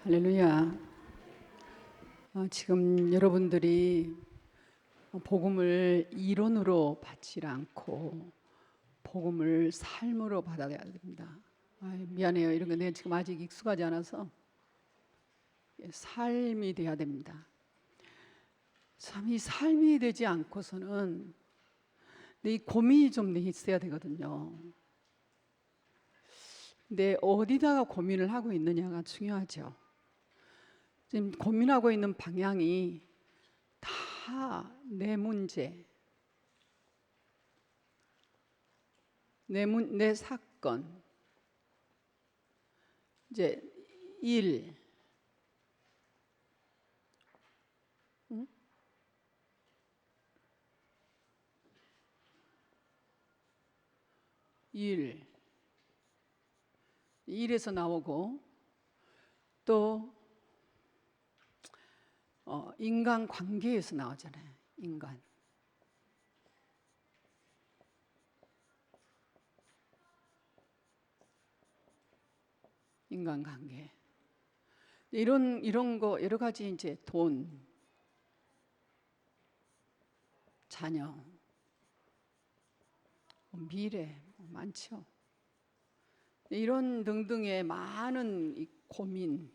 할렐루야. 지금 여러분들이 복음을 이론으로 받지 않고 복음을 삶으로 받아야 됩니다. 미안해요. 이런 거 내가 지금 아직 익숙하지 않아서 삶이 돼야 됩니다. 참 이 삶이 되지 않고서는 이 고민이 좀 있어야 되거든요. 근데 어디다가 고민을 하고 있느냐가 중요하죠. 지금 고민하고 있는 방향이 다 내 문제, 내 사건, 이제 일, 응? 일에서 나오고 또 인간 관계에서 나오잖아요. 인간 관계. 이런 거 여러 가지, 이제 돈, 자녀, 미래 많죠. 이런 등등의 많은 이 고민,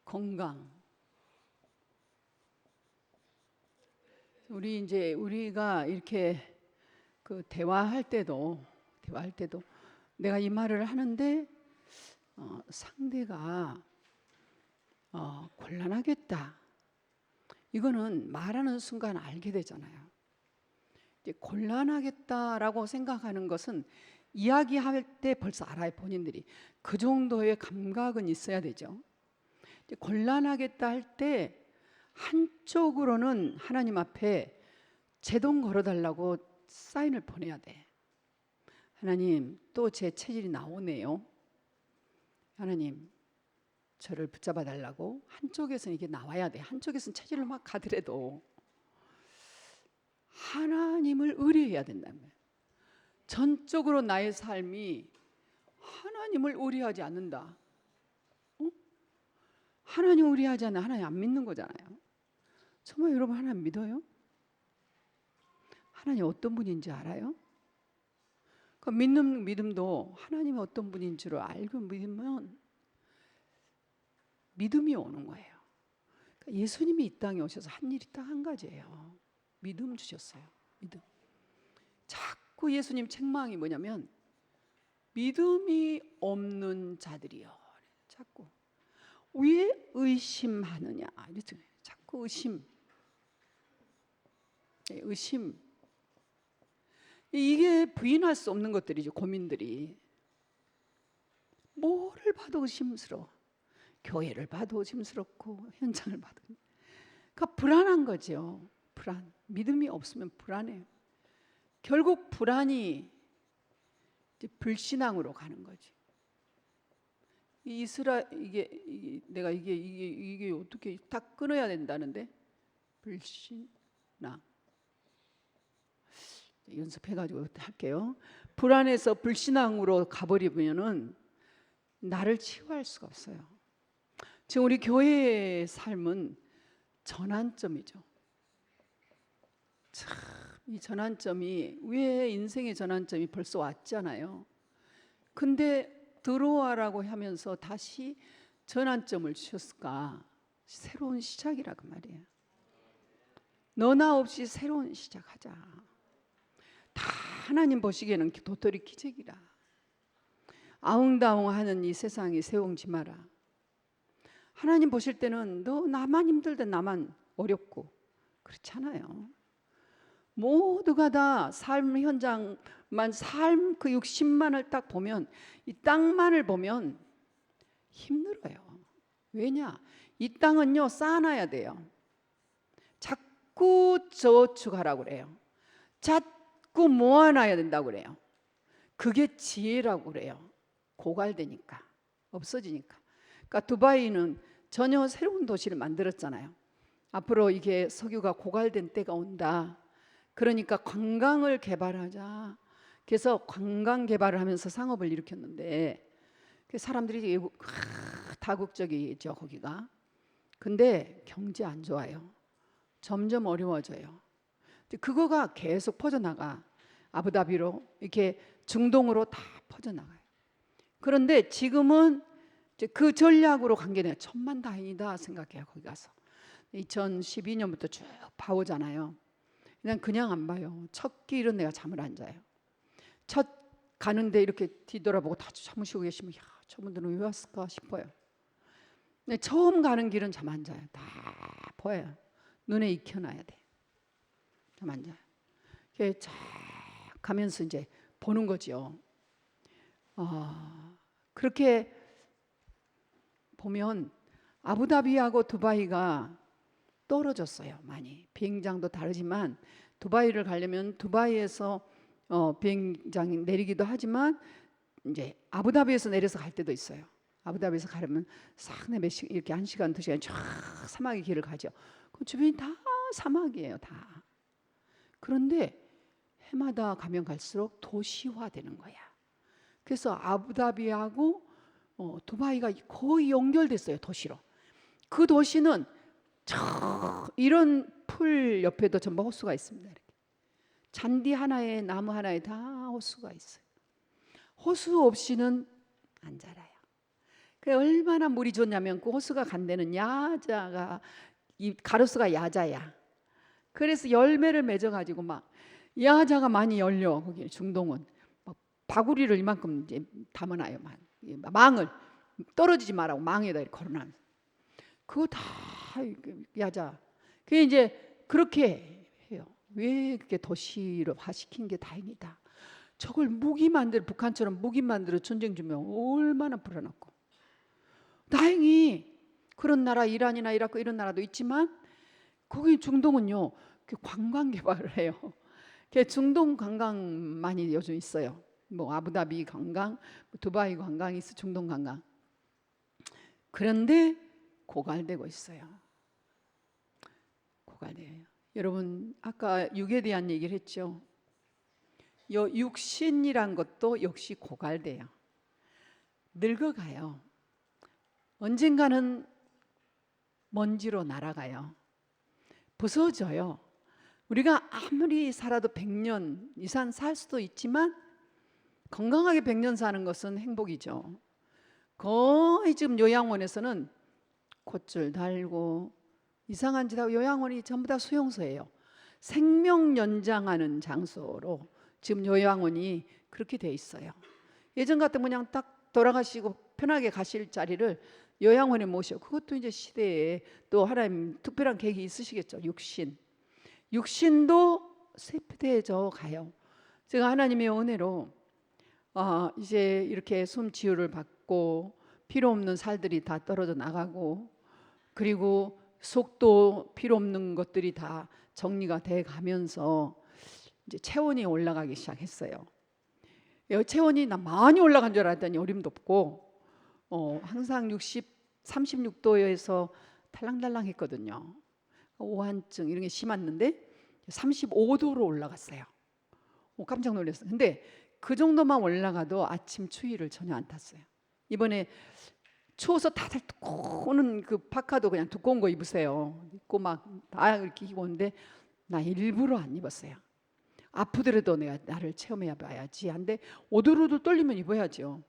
건강. 우리가 이렇게 대화할 때도 내가 이 말을 하는데 상대가 곤란하겠다. 이거는 말하는 순간 알게 되잖아요. 이제 곤란하겠다라고 생각하는 것은 이야기할 때 벌써 알아요. 본인들이 그 정도의 감각은 있어야 되죠. 이제 곤란하겠다 할 때 한쪽으로는 하나님 앞에 제동 걸어달라고 사인을 보내야 돼. 하나님, 또 제 체질이 나오네요. 하나님, 저를 붙잡아 달라고. 한쪽에서는 이게 나와야 돼. 한쪽에서는 체질로 막 가더라도 하나님을 의뢰해야 된다는 거예요. 전적으로 나의 삶이 하나님을 의뢰하지 않는다. 하나님 의뢰하지 않으면 하나님 안 믿는 거잖아요. 정말 여러분 하나님 믿어요? 하나님 어떤 분인지 알아요? 그 믿는 믿음도 하나님이 어떤 분인 줄 알고 믿으면 믿음이 오는 거예요. 그러니까 예수님이 이 땅에 오셔서 한 일이 딱 한 가지예요. 믿음 주셨어요. 믿음. 자꾸 예수님 책망이 뭐냐면 믿음이 없는 자들이요. 자꾸 왜 의심하느냐. 이랬죠. 자꾸 의심. 이게 부인할 수 없는 것들이죠. 고민들이. 뭐를 봐도 의심스러워. 교회를 봐도 의심스럽고 현장을 봐도. 그러니까 불안한 거죠. 불안. 믿음이 없으면 불안해요. 결국 불안이 이제 불신앙으로 가는 거지. 내가 이게 어떻게 다 끊어야 된다는데 불신앙. 연습해가지고 할게요. 불안해서 불신앙으로 가버리면은 나를 치유할 수가 없어요. 지금 우리 교회의 삶은 전환점이죠. 참, 이 전환점이, 왜 인생의 전환점이 벌써 왔잖아요. 근데 들어와라고 하면서 다시 전환점을 주셨을까? 새로운 시작이라고 말이에요. 너나 없이 새로운 시작하자. 다 하나님 보시기에는 도토리 기적이라. 아웅다웅하는 이 세상에 세웅지 마라. 하나님 보실 때는 너 나만 힘들다, 나만 어렵고 그렇잖아요. 모두가 다 삶 현장만, 삶 그 60만을 딱 보면, 이 땅만을 보면 힘들어요. 왜냐? 이 땅은요 쌓아놔야 돼요. 자꾸 저축하라고 그래요. 자꾸 모아놔야 된다고 그래요. 그게 지혜라고 그래요. 고갈되니까, 없어지니까. 그러니까 두바이는 전혀 새로운 도시를 만들었잖아요. 앞으로 이게 석유가 고갈된 때가 온다. 그러니까 관광을 개발하자. 그래서 관광 개발을 하면서 상업을 일으켰는데, 그 사람들이 다국적이죠 거기가. 근데 경제 안 좋아요. 점점 어려워져요. 그거가 계속 퍼져나가. 아부다비로 이렇게 중동으로 다 퍼져나가요. 그런데 지금은 이제 그 전략으로 간 게 내가 천만다행이다 생각해요. 거기 가서 2012년부터 쭉 봐오잖아요. 그냥 안 봐요. 첫 길은 내가 잠을 안 자요. 첫 가는데 이렇게 뒤돌아보고 다 잠을 쉬고 계시면 야, 저분들은 왜 왔을까 싶어요. 근데 처음 가는 길은 잠 안 자요. 다 보여요. 눈에 익혀놔야 돼. 잠 안 자요. 이렇게 쫙 가면서 이제 보는 거죠. 그렇게 보면 아부다비하고 두바이가 떨어졌어요. 많이. 비행장도 다르지만 두바이를 가려면 두바이에서 비행장이 내리기도 하지만 이제 아부다비에서 내려서 갈 때도 있어요. 아부다비에서 가려면 싹 내몇 이렇게 1시간 2시간 쫙 사막의 길을 가죠. 그 주변이 다 사막이에요. 다. 그런데 해마다 가면 갈수록 도시화되는 거야. 그래서 아부다비하고 두바이가 거의 연결됐어요. 도시로. 그 도시는 이런 풀 옆에도 전부 호수가 있습니다. 이렇게. 잔디 하나에 나무 하나에 다 호수가 있어요. 호수 없이는 안 자라요. 그 얼마나 물이 좋냐면 그 호수가 간 데는 야자가 이 가로수가 야자야. 그래서 열매를 맺어가지고 막 야자가 많이 열려. 거기 중동은 막 바구리를 이만큼 이제 담아놔요. 망을 떨어지지 말라고 망에다 이렇게 걸어놔면서 그거 다 야자. 그게 이제 그렇게 해요. 왜 그렇게 도시화 시킨 게 다행이다. 저걸 무기 만들어 북한처럼 무기 만들어 전쟁 주면 얼마나 불안하고. 다행히 그런 나라 이란이나 이라크 이런 나라도 있지만 거기 중동은요 관광 개발을 해요. 중동 관광 많이 요즘 있어요. 뭐 아부다비 관광, 두바이 관광이 있어 중동 관광. 그런데 고갈되고 있어요. 고갈돼요. 여러분 아까 육에 대한 얘기를 했죠. 요 육신이란 것도 역시 고갈돼요. 늙어가요. 언젠가는 먼지로 날아가요. 부서져요. 우리가 아무리 살아도 100년 이상 살 수도 있지만 건강하게 100년 사는 것은 행복이죠. 거의 지금 요양원에서는 콧줄 달고 이상한 짓 하고 요양원이 전부 다 수용소예요. 생명 연장하는 장소로 지금 요양원이 그렇게 돼 있어요. 예전 같으면 그냥 딱 돌아가시고 편하게 가실 자리를 요양원에 모셔. 그것도 이제 시대에 또 하나님 특별한 계획이 있으시겠죠. 육신도 쇠퇴해져 가요. 제가 하나님의 은혜로 이제 이렇게 숨 치유를 받고 필요 없는 살들이 다 떨어져 나가고 그리고 속도 필요 없는 것들이 다 정리가 돼 가면서 이제 체온이 올라가기 시작했어요. 체온이 나 많이 올라간 줄 알았더니 어림도 없고 항상 36도에서 탈랑달랑 했거든요. 오한증 이런 게 심했는데 35도로 올라갔어요. 깜짝 놀랐어요. 근데 그 정도만 올라가도 아침 추위를 전혀 안 탔어요. 이번에 추워서 다들 두꺼운 그 파카도 그냥 두꺼운 거 입으세요. 입고 막 다 이렇게 입고 오는데 나 일부러 안 입었어요. 아프더라도 내가 나를 체험해 봐야지. 한데 오돌오돌 떨리면 입어야죠.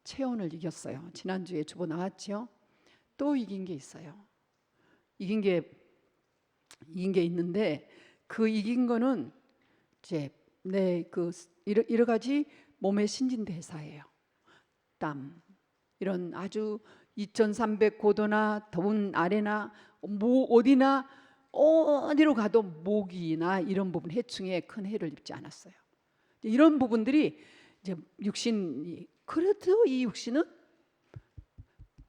체온을 이겼어요. 지난주에 주보 나왔죠. 또 이긴 게 있어요. 이긴 게 있는데 그 이긴 거는 이제 내 그 여러 가지 몸의 신진대사예요. 땀 이런 아주 2300고도나 더운 아래나 어디나 어디로 가도 모기나 이런 부분 해충에 큰 해를 입지 않았어요. 이런 부분들이 이제 육신이 그래도 이 육신은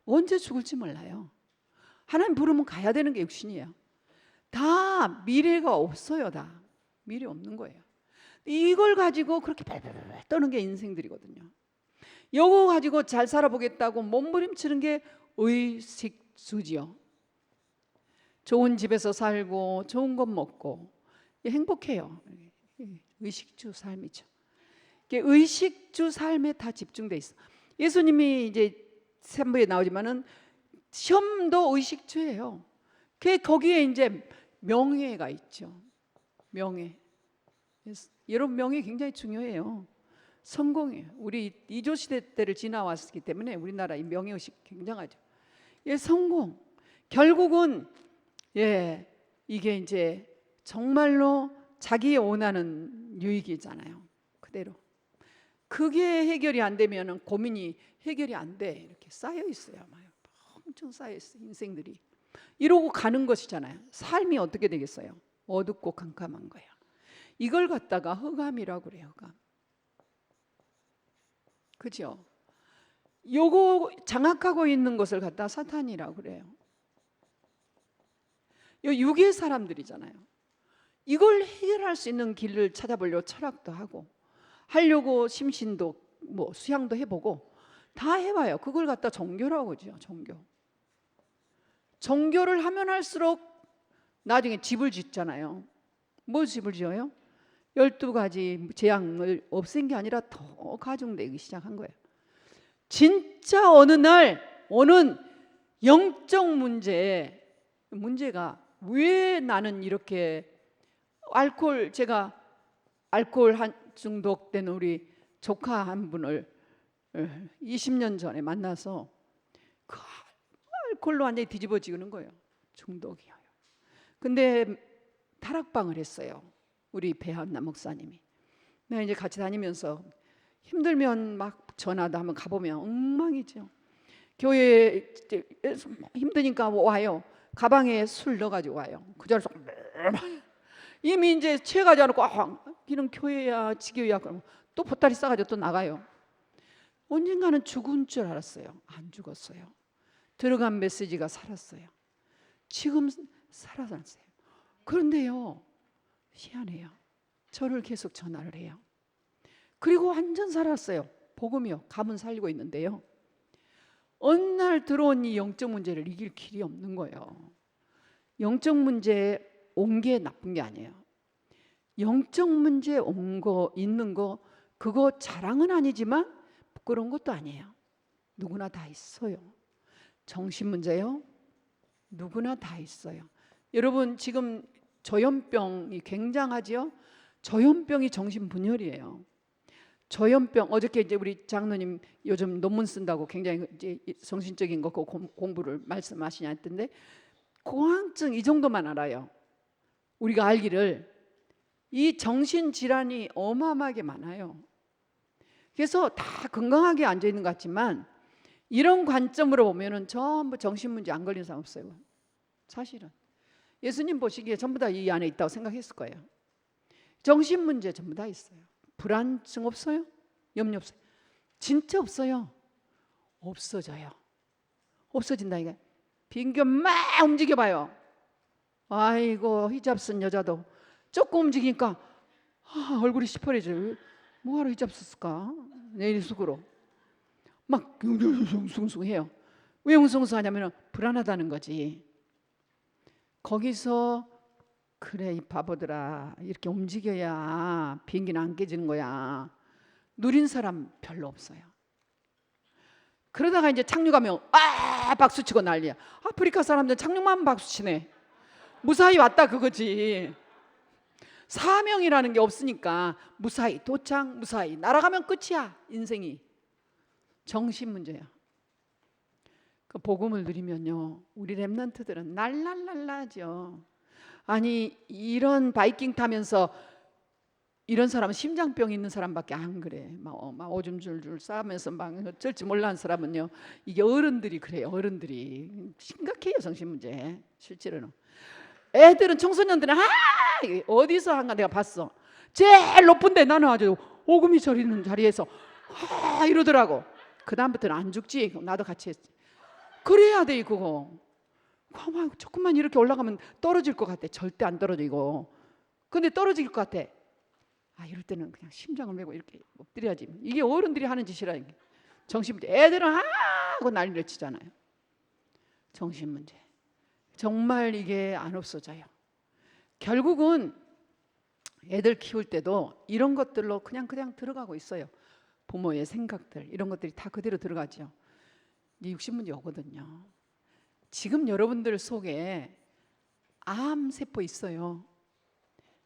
언제 죽을지 몰라요. 하나님 부르면 가야 되는 게 육신이에요. 다 미래가 없어요. 다 미래 없는 거예요. 이걸 가지고 그렇게 발발발 떠는 게 인생들이거든요. 요거 가지고 잘 살아보겠다고 몸부림치는 게 의식주지요. 좋은 집에서 살고 좋은 것 먹고 행복해요. 의식주 삶이죠. 의식주 삶에 다 집중돼 있어. 예수님이 이제 3부에 나오지만은 시험도 의식주예요. 거기에 이제 명예가 있죠. 명예. 여러분, 명예 굉장히 중요해요. 성공이에요. 우리 이조 시대 때를 지나왔기 때문에 우리나라 이 명예 의식 굉장하죠. 예, 성공. 결국은 이게 이제 정말로 자기의 원하는 유익이잖아요. 그대로. 그게 해결이 안 되면은 고민이 해결이 안 돼. 이렇게 쌓여 있어요. 엄청 쌓여 있어요. 인생들이. 이러고 가는 것이잖아요. 삶이 어떻게 되겠어요? 어둡고 캄캄한 거예요. 이걸 갖다가 흑암이라고 그래요. 흑암. 그죠? 요거 장악하고 있는 것을 갖다 사탄이라고 그래요. 요 육의 사람들이잖아요. 이걸 해결할 수 있는 길을 찾아보려고 철학도 하고 하려고 심신도 뭐 수양도 해보고 다 해봐요. 그걸 갖다 종교라고 그러죠. 종교를 하면 할수록 나중에 집을 짓잖아요. 뭐 집을 지어요? 12가지 재앙을 없앤 게 아니라 더 가중되기 시작한 거예요. 진짜 어느 날 오는 영적 문제가 왜 나는 이렇게 제가 알코올 중독된 우리 조카 한 분을 20년 전에 만나서 그 알코올로 완전히 뒤집어지는 거예요. 중독이에요. 근데 다락방을 했어요. 우리 배한나 목사님이. 내가 이제 같이 다니면서 힘들면 막 전화도 한번 가보면 엉망이죠. 교회에 힘드니까 와요. 가방에 술 넣어가지고 와요. 그 자리에서 이미 이제 취해가지 않고 이런 교회야 지교야 그러면 또 보따리 싸가지고 또 나가요. 언젠가는 죽은 줄 알았어요. 안 죽었어요. 들어간 메시지가 살았어요. 지금 살아났어요. 그런데요, 희한해요. 저를 계속 전화를 해요. 그리고 완전 살았어요. 복음이요. 감은 살리고 있는데요. 어느 날 들어온 이 영적 문제를 이길 길이 없는 거예요. 영적 문제에 온 게 나쁜 게 아니에요. 영적 문제에 있는 거 그거 자랑은 아니지만 부끄러운 것도 아니에요. 누구나 다 있어요. 정신 문제요? 누구나 다 있어요. 여러분 지금 조현병이 굉장하지요? 조현병이 정신분열이에요. 조현병 어저께 이제 우리 장로님 요즘 논문 쓴다고 굉장히 이제 정신적인 거 공부를 말씀하시냐 했던데 공황증 이 정도만 알아요. 우리가 알기를 이 정신질환이 어마어마하게 많아요. 그래서 다 건강하게 앉아 있는 것 같지만 이런 관점으로 보면은 전부 정신문제 안 걸리는 사람 없어요. 사실은 예수님 보시기에 전부 다 이 안에 있다고 생각했을 거예요. 정신문제 전부 다 있어요. 불안증 없어요? 염려 없어요? 진짜 없어요. 없어져요. 없어진다 이게. 빙겨 막 움직여봐요. 아이고 히잡 쓴 여자도 조금 움직이니까 얼굴이 시퍼래져요. 뭐하러 히잡 썼을까? 내일 속으로 막 웅숭숭해요. 왜 웅숭숭하냐면 불안하다는 거지. 거기서 그래 이 바보들아 이렇게 움직여야 비행기는 안 깨지는 거야. 누린 사람 별로 없어요. 그러다가 이제 착륙하면 박수치고 난리야. 아프리카 사람들 착륙만 박수치네. 무사히 왔다 그거지. 사명이라는 게 없으니까 무사히 도착 무사히 날아가면 끝이야. 인생이. 정신 문제야. 그 복음을 누리면요 우리 렘넌트들은 날랄랄라죠. 아니 이런 바이킹 타면서 이런 사람은 심장병 있는 사람밖에 안 그래. 막 오줌 줄줄 싸면서 막 어쩔지 몰라하는 사람은요 이게 어른들이 그래요. 어른들이 심각해요. 정신 문제. 실제로는 애들은 청소년들은 어디서 한가 내가 봤어. 제일 높은데 나는 아주 오금이 저리는 자리에서 이러더라고. 그 다음부터는 안 죽지. 나도 같이 했지. 그래야 돼 그거. 조금만 이렇게 올라가면 떨어질 것 같아. 절대 안 떨어지고. 근데 떨어질 것 같아. 이럴 때는 그냥 심장을 메고 이렇게 엎드려야지. 이게 어른들이 하는 짓이라. 정신 문제. 애들은 하고 난리를 치잖아요. 정신 문제. 정말 이게 안 없어져요. 결국은 애들 키울 때도 이런 것들로 그냥 들어가고 있어요. 부모의 생각들 이런 것들이 다 그대로 들어가죠. 육신문제 오거든요. 지금 여러분들 속에 암세포 있어요.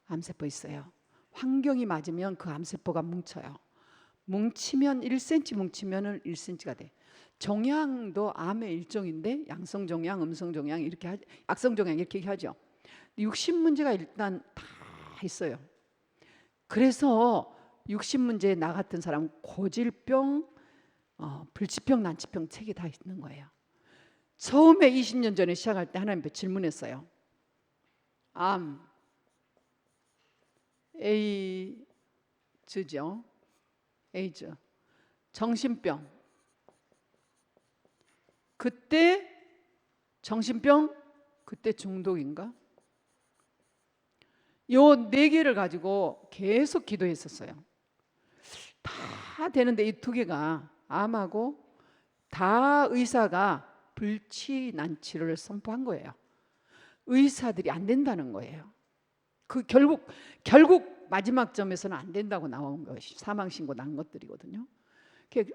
암세포 있어요. 환경이 맞으면 그 암세포가 뭉쳐요. 뭉치면 1cm 뭉치면 1cm가 돼. 종양도 암의 일종인데 양성종양, 음성종양 이렇게 악성종양 이렇게 하죠. 육신문제가 일단 다 있어요. 그래서 육신문제에 나 같은 사람 고질병, 불치병, 난치병 책이 다 있는 거예요. 처음에 20년 전에 시작할 때 하나님께 질문했어요. 암, 에이즈죠. 에이즈, 정신병. 그때 정신병, 그때 중독인가? 요 4개를 가지고 계속 기도했었어요. 다 되는데 이 2개가 암하고 다 의사가 불치 난치를 선포한 거예요. 의사들이 안 된다는 거예요. 그 결국 마지막 점에서는 안 된다고 나온 것이 사망 신고 난 것들이거든요.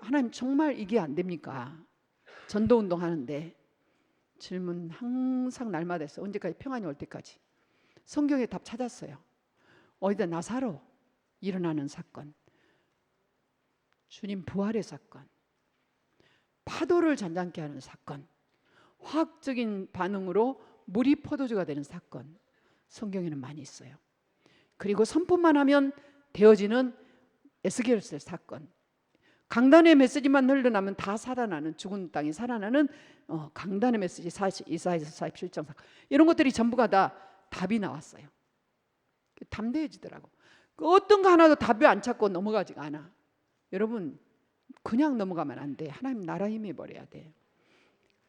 하나님 정말 이게 안 됩니까? 전도운동 하는데 질문 항상 날마다 했어요. 언제까지? 평안이 올 때까지. 성경에 답 찾았어요. 어디다 나사로 일어나는 사건, 주님 부활의 사건, 파도를 잔잔케 하는 사건, 화학적인 반응으로 물이 포도주가 되는 사건, 성경에는 많이 있어요. 그리고 선포만 하면 되어지는 에스겔스 사건, 강단의 메시지만 흘러나면 다 살아나는, 죽은 땅이 살아나는 강단의 메시지, 이사야서 47장 사건, 이런 것들이 전부가 다 답이 나왔어요. 담대해지더라고. 어떤 거 하나도 답이 안 찾고 넘어가지가 않아. 여러분 그냥 넘어가면 안 돼. 하나님 나라 임해버려야 돼.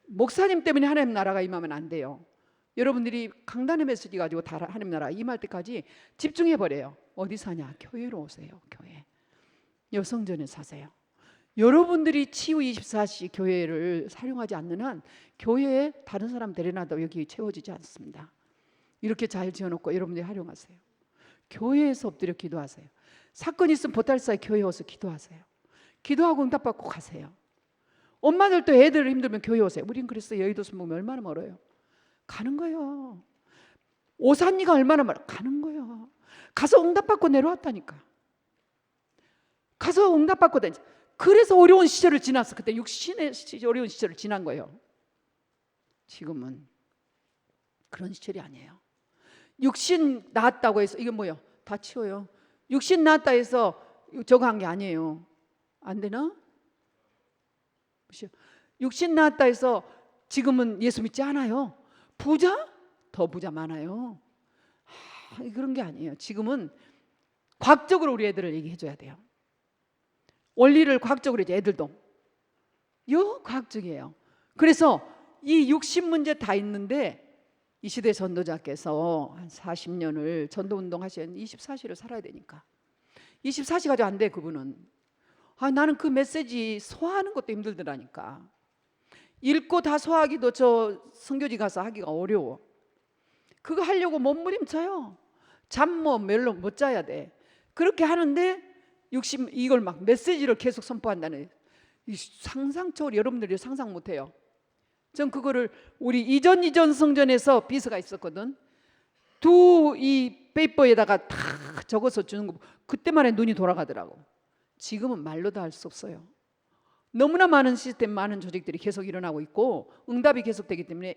목사님 때문에 하나님 나라가 임하면 안 돼요. 여러분들이 강단의 메시지 가지고 다 하나님 나라 임할 때까지 집중해버려요. 어디 사냐? 교회로 오세요. 교회. 여성전에 사세요. 여러분들이 치유 24시 교회를 사용하지 않는 한 교회에 다른 사람 데려놔도 여기 채워지지 않습니다. 이렇게 잘 지어놓고 여러분들이 활용하세요. 교회에서 엎드려 기도하세요. 사건 있으면 보탈사에 교회에 와서 기도하세요. 기도하고 응답받고 가세요. 엄마들도 애들 힘들면 교회 오세요. 우린 그랬어요. 여의도 순복음 얼마나 멀어요. 가는 거예요. 오산리가 얼마나 멀어. 가는 거예요. 가서 응답받고 내려왔다니까. 가서 응답받고 다니. 그래서 어려운 시절을 지났어. 그때 육신의 어려운 시절을 지난 거예요. 지금은 그런 시절이 아니에요. 육신 나았다고 해서 이게 뭐예요? 다 치워요. 육신 나았다 해서 저거 한 게 아니에요. 안 되나? 육신 나았다 해서 지금은 예수 믿지 않아요. 부자? 더 부자 많아요. 그런 게 아니에요. 지금은 과학적으로 우리 애들을 얘기해 줘야 돼요. 원리를 과학적으로 이제 애들도 과학적이에요. 그래서 이 육신 문제 다 있는데 이 시대 전도자께서 한 40년을 전도운동 하시는 24시를 살아야 되니까 24시 가지고 안 돼. 그분은 나는 그 메시지 소화하는 것도 힘들더라니까. 읽고 다 소화하기도 저 선교지 가서 하기가 어려워. 그거 하려고 몸부림쳐요. 잠 멜로 못 자야 돼. 그렇게 하는데 이걸 막 메시지를 계속 선포한다는 상상적으로 여러분들이 상상 못해요. 전 그거를 우리 이전 성전에서 비서가 있었거든. 이 페이퍼에다가 다 적어서 주는 거 그때만 해 눈이 돌아가더라고. 지금은 말로도 할 수 없어요. 너무나 많은 시스템, 많은 조직들이 계속 일어나고 있고 응답이 계속되기 때문에.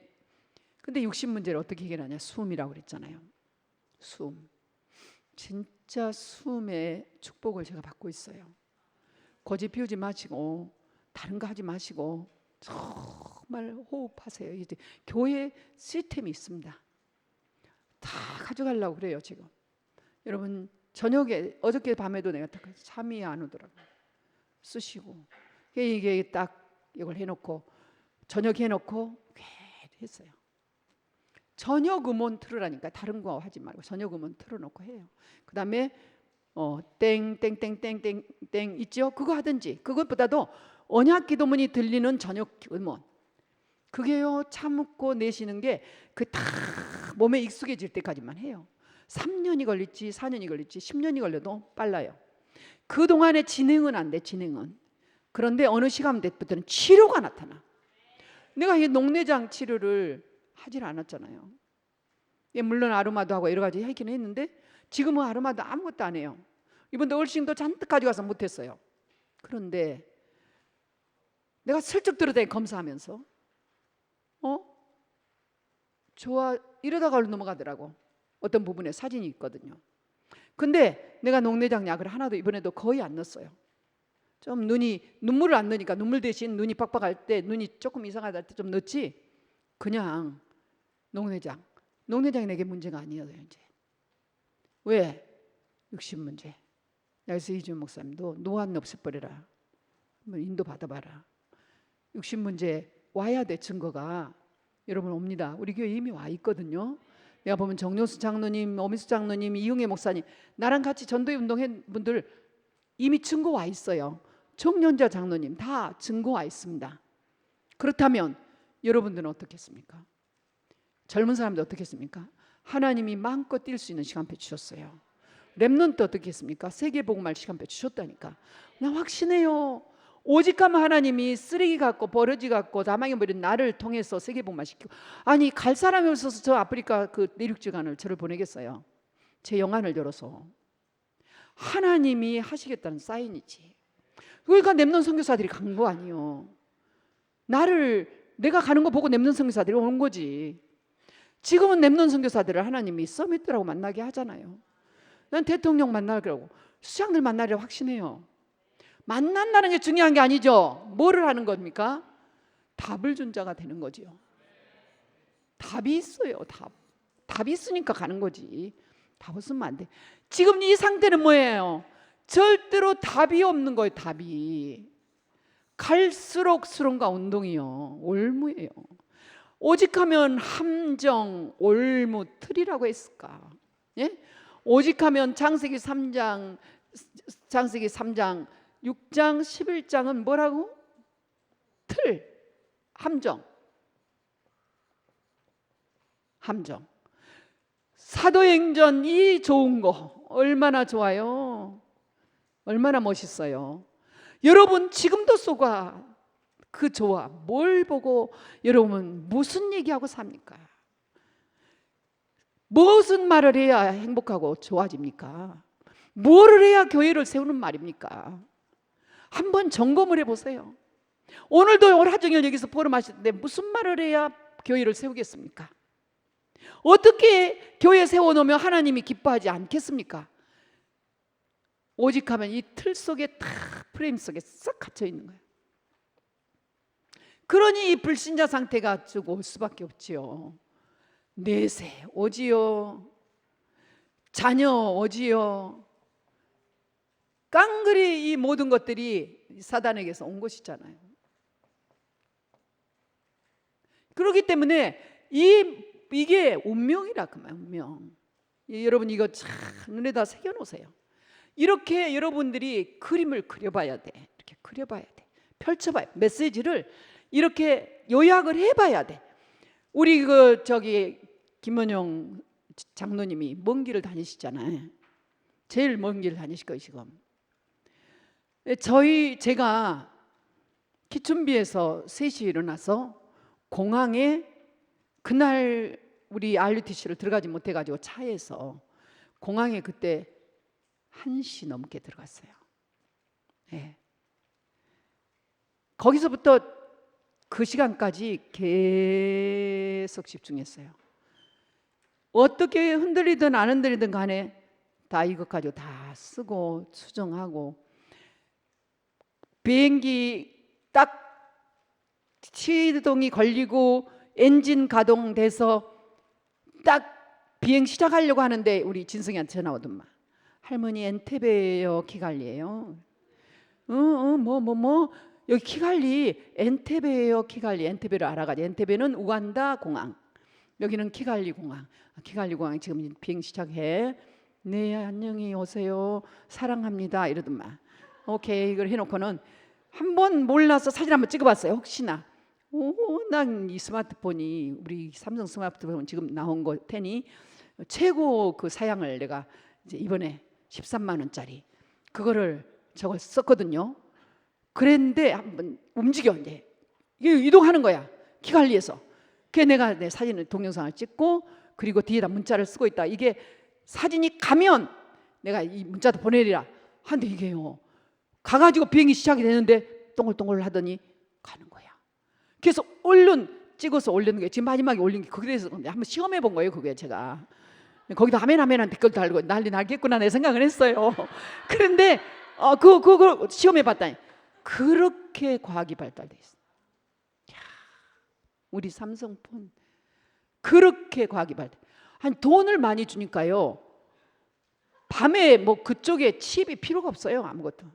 근데 육신 문제를 어떻게 해결하냐? 숨이라고 그랬잖아요. 숨. 진짜 숨의 축복을 제가 받고 있어요. 고집 피우지 마시고 다른 거 하지 마시고 정말 호흡하세요. 이제 교회 시스템이 있습니다. 다 가져가려고 그래요 지금. 여러분 저녁에 어저께 밤에도 내가 딱 잠이 안 오더라고요. 쓰시고 이게 딱 이걸 해놓고 저녁 해놓고 했어요. 저녁 음원 틀으라니까. 다른 거 하지 말고 저녁 음원 틀어놓고 해요. 그 다음에 땡땡땡땡땡땡 있죠? 그거 하든지. 그것보다도 언약 기도문이 들리는 저녁 음원, 그게요 참고 내쉬는 게 그 다 몸에 익숙해질 때까지만 해요. 3년이 걸릴지 4년이 걸릴지 10년이 걸려도 빨라요. 그동안의 진행은 안 돼, 진행은. 그런데 어느 시간부터는 치료가 나타나. 내가 이 녹내장 치료를 하질 않았잖아요. 예, 물론 아로마도 하고 여러 가지 하긴 했는데 지금은 아로마도 아무것도 안 해요. 이번도 얼씬도 잔뜩 가져가서 못했어요. 그런데 내가 슬쩍 들어다니 검사하면서 좋아, 이러다가 넘어가더라고. 어떤 부분에 사진이 있거든요. 근데 내가 녹내장 약을 하나도 이번에도 거의 안 넣었어요. 좀 눈물을 안 넣으니까 눈물 대신 눈이 빡빡할 때, 눈이 조금 이상하다 할 때 좀 넣지. 그냥 녹내장이 내게 문제가 아니에요 이제. 왜? 육신 문제. 여기서 이준 목사님도 노안 없애버려라, 한번 인도 받아봐라. 육신 문제 와야 돼. 증거가 여러분 옵니다. 우리 교회 이미 와 있거든요. 내가 보면 정효수 장로님, 오미수 장로님, 이용혜 목사님, 나랑 같이 전도회 운동한 분들 이미 증거 와 있어요. 정연자 장로님 다 증거 와 있습니다. 그렇다면 여러분들은 어떻겠습니까? 젊은 사람들 어떻겠습니까? 하나님이 마음껏 뛸 수 있는 시간표 주셨어요. 렘넌트 어떻겠습니까? 세계복음할 시간표 주셨다니까. 나 확신해요. 오직하면 하나님이 쓰레기 같고 버러지 같고 다망해 버린 나를 통해서 세계복음화 시키고, 아니 갈 사람이 없어서 저 아프리카 그 내륙지간을 저를 보내겠어요? 제 영안을 열어서. 하나님이 하시겠다는 사인이지. 그러니까 렘넌트 선교사들이 간 거 아니에요. 내가 가는 거 보고 렘넌트 선교사들이 온 거지. 지금은 렘넌트 선교사들을 하나님이 서밋들하고 만나게 하잖아요. 난 대통령 만나려고, 수장들 만나려고 확신해요. 만난다는 게 중요한 게 아니죠. 뭐를 하는 겁니까? 답을 준 자가 되는 거지요. 답이 있어요. 답이 있으니까 가는 거지. 답 없으면 안 돼. 지금 이 상태는 뭐예요? 절대로 답이 없는 거예요. 답이. 갈수록 수론과 운동이요, 올무예요. 오직하면 함정, 올무, 틀이라고 했을까? 예? 오직하면 창세기 3장 6장 11장은 뭐라고? 틀, 함정. 사도행전 이 좋은 거 얼마나 좋아요. 얼마나 멋있어요. 여러분 지금도 속아. 그 좋아. 뭘 보고 여러분 무슨 얘기하고 삽니까? 무슨 말을 해야 행복하고 좋아집니까? 뭐를 해야 교회를 세우는 말입니까? 한번 점검을 해보세요. 오늘도 하루 종일 여기서 포럼하시는데 무슨 말을 해야 교회를 세우겠습니까? 어떻게 교회 세워놓으면 하나님이 기뻐하지 않겠습니까? 오직하면 이 틀 속에 다 프레임 속에 싹 갇혀 있는 거예요. 그러니 이 불신자 상태가 쭉 올 수밖에 없지요. 내세 오지요, 자녀 오지요. 깡그리 이 모든 것들이 사단에게서 온 것이잖아요. 그렇기 때문에 이게 운명이라 그 말, 운명. 여러분 이거 참 눈에다 새겨놓으세요. 이렇게 여러분들이 그림을 그려봐야 돼. 이렇게 그려봐야 돼. 펼쳐봐야 돼. 메시지를 이렇게 요약을 해봐야 돼. 우리 김원용 장로님이 먼 길을 다니시잖아요. 제일 먼 길을 다니실 거예요 지금. 제가 기춘비에서 3시에 일어나서 공항에, 그날 우리 RUTC를 들어가지 못해가지고 차에서 공항에 그때 1시 넘게 들어갔어요. 네. 거기서부터 그 시간까지 계속 집중했어요. 어떻게 흔들리든 안 흔들리든 간에 다 이것 가지고 다 쓰고 수정하고, 비행기 딱 시동이 걸리고 엔진 가동돼서 딱 비행 시작하려고 하는데 우리 진성이한테 전화 오더만. 할머니 엔테베예요, 키갈리예요? 여기 키갈리 엔테베예요. 키갈리. 엔테베를 알아가지고, 엔테베는 우간다 공항, 여기는 키갈리 공항. 키갈리 공항 지금 비행 시작해. 네, 안녕히 오세요, 사랑합니다 이러더만. 오케이, 이걸 해놓고는 한번 몰라서 사진 한번 찍어봤어요. 혹시나. 난 이 스마트폰이, 우리 삼성 스마트폰 지금 나온 거 테니 최고 그 사양을 내가 이제 이번에 13만 원짜리 그거를 저걸 썼거든요. 그랬는데 한번 움직여 이제 이동하는 거야. 키 관리해서. 그래서 내가 내 사진을 동영상을 찍고 그리고 뒤에다 문자를 쓰고 있다. 이게 사진이 가면 내가 이 문자도 보내리라 하는데 이게요 가가지고 비행기 시작이 되는데 동글동글 하더니 가는 거야. 그래서 얼른 찍어서 올리는 게 지금 마지막에 올린 게 그래서 한번 시험해 본 거예요. 그게 제가 거기다 하면 댓글 달고 난리 나겠구나 내 생각을 했어요. 그런데 그거 시험해 봤다니 그렇게 과학이 발달돼 있어. 우리 삼성폰 그렇게 과학이 발달. 아니 돈을 많이 주니까요. 밤에 뭐 그쪽에 칩이 필요가 없어요. 아무것도.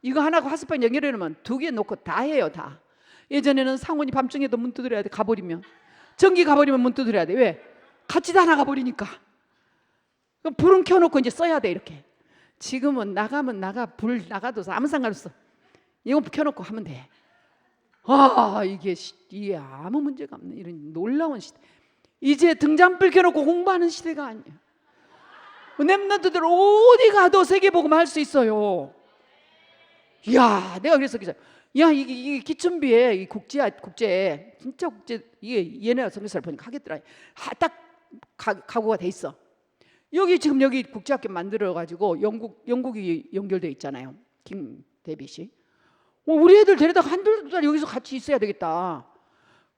이거 하나고 핫스팟 연결해 놓으면 2개 놓고 다 해요. 다. 예전에는 상원이 밤중에도 문 두드려야 돼. 가버리면 전기 가버리면 문 두드려야 돼. 왜? 같이 다 나가버리니까. 그럼 불은 켜놓고 이제 써야 돼. 이렇게. 지금은 나가면 나가 불 나가도 아무 상관없어. 이거 켜놓고 하면 돼. 이게 아무 문제가 없는 이런 놀라운 시대. 이제 등잔불 켜놓고 공부하는 시대가 아니에요. 랩런트들 어디 가도 세계복음 할 수 있어요. 이야, 내가 그래서 야 이게 기춘비에 이 국제 진짜 국제 이게 얘네가 성교사를 보니까 하겠더라. 딱 각오가 돼 있어. 여기 국제학교 만들어 가지고 영국이 연결돼 있잖아요. 김 데빗이. 우리 애들 데려다가 한두 달 여기서 같이 있어야 되겠다.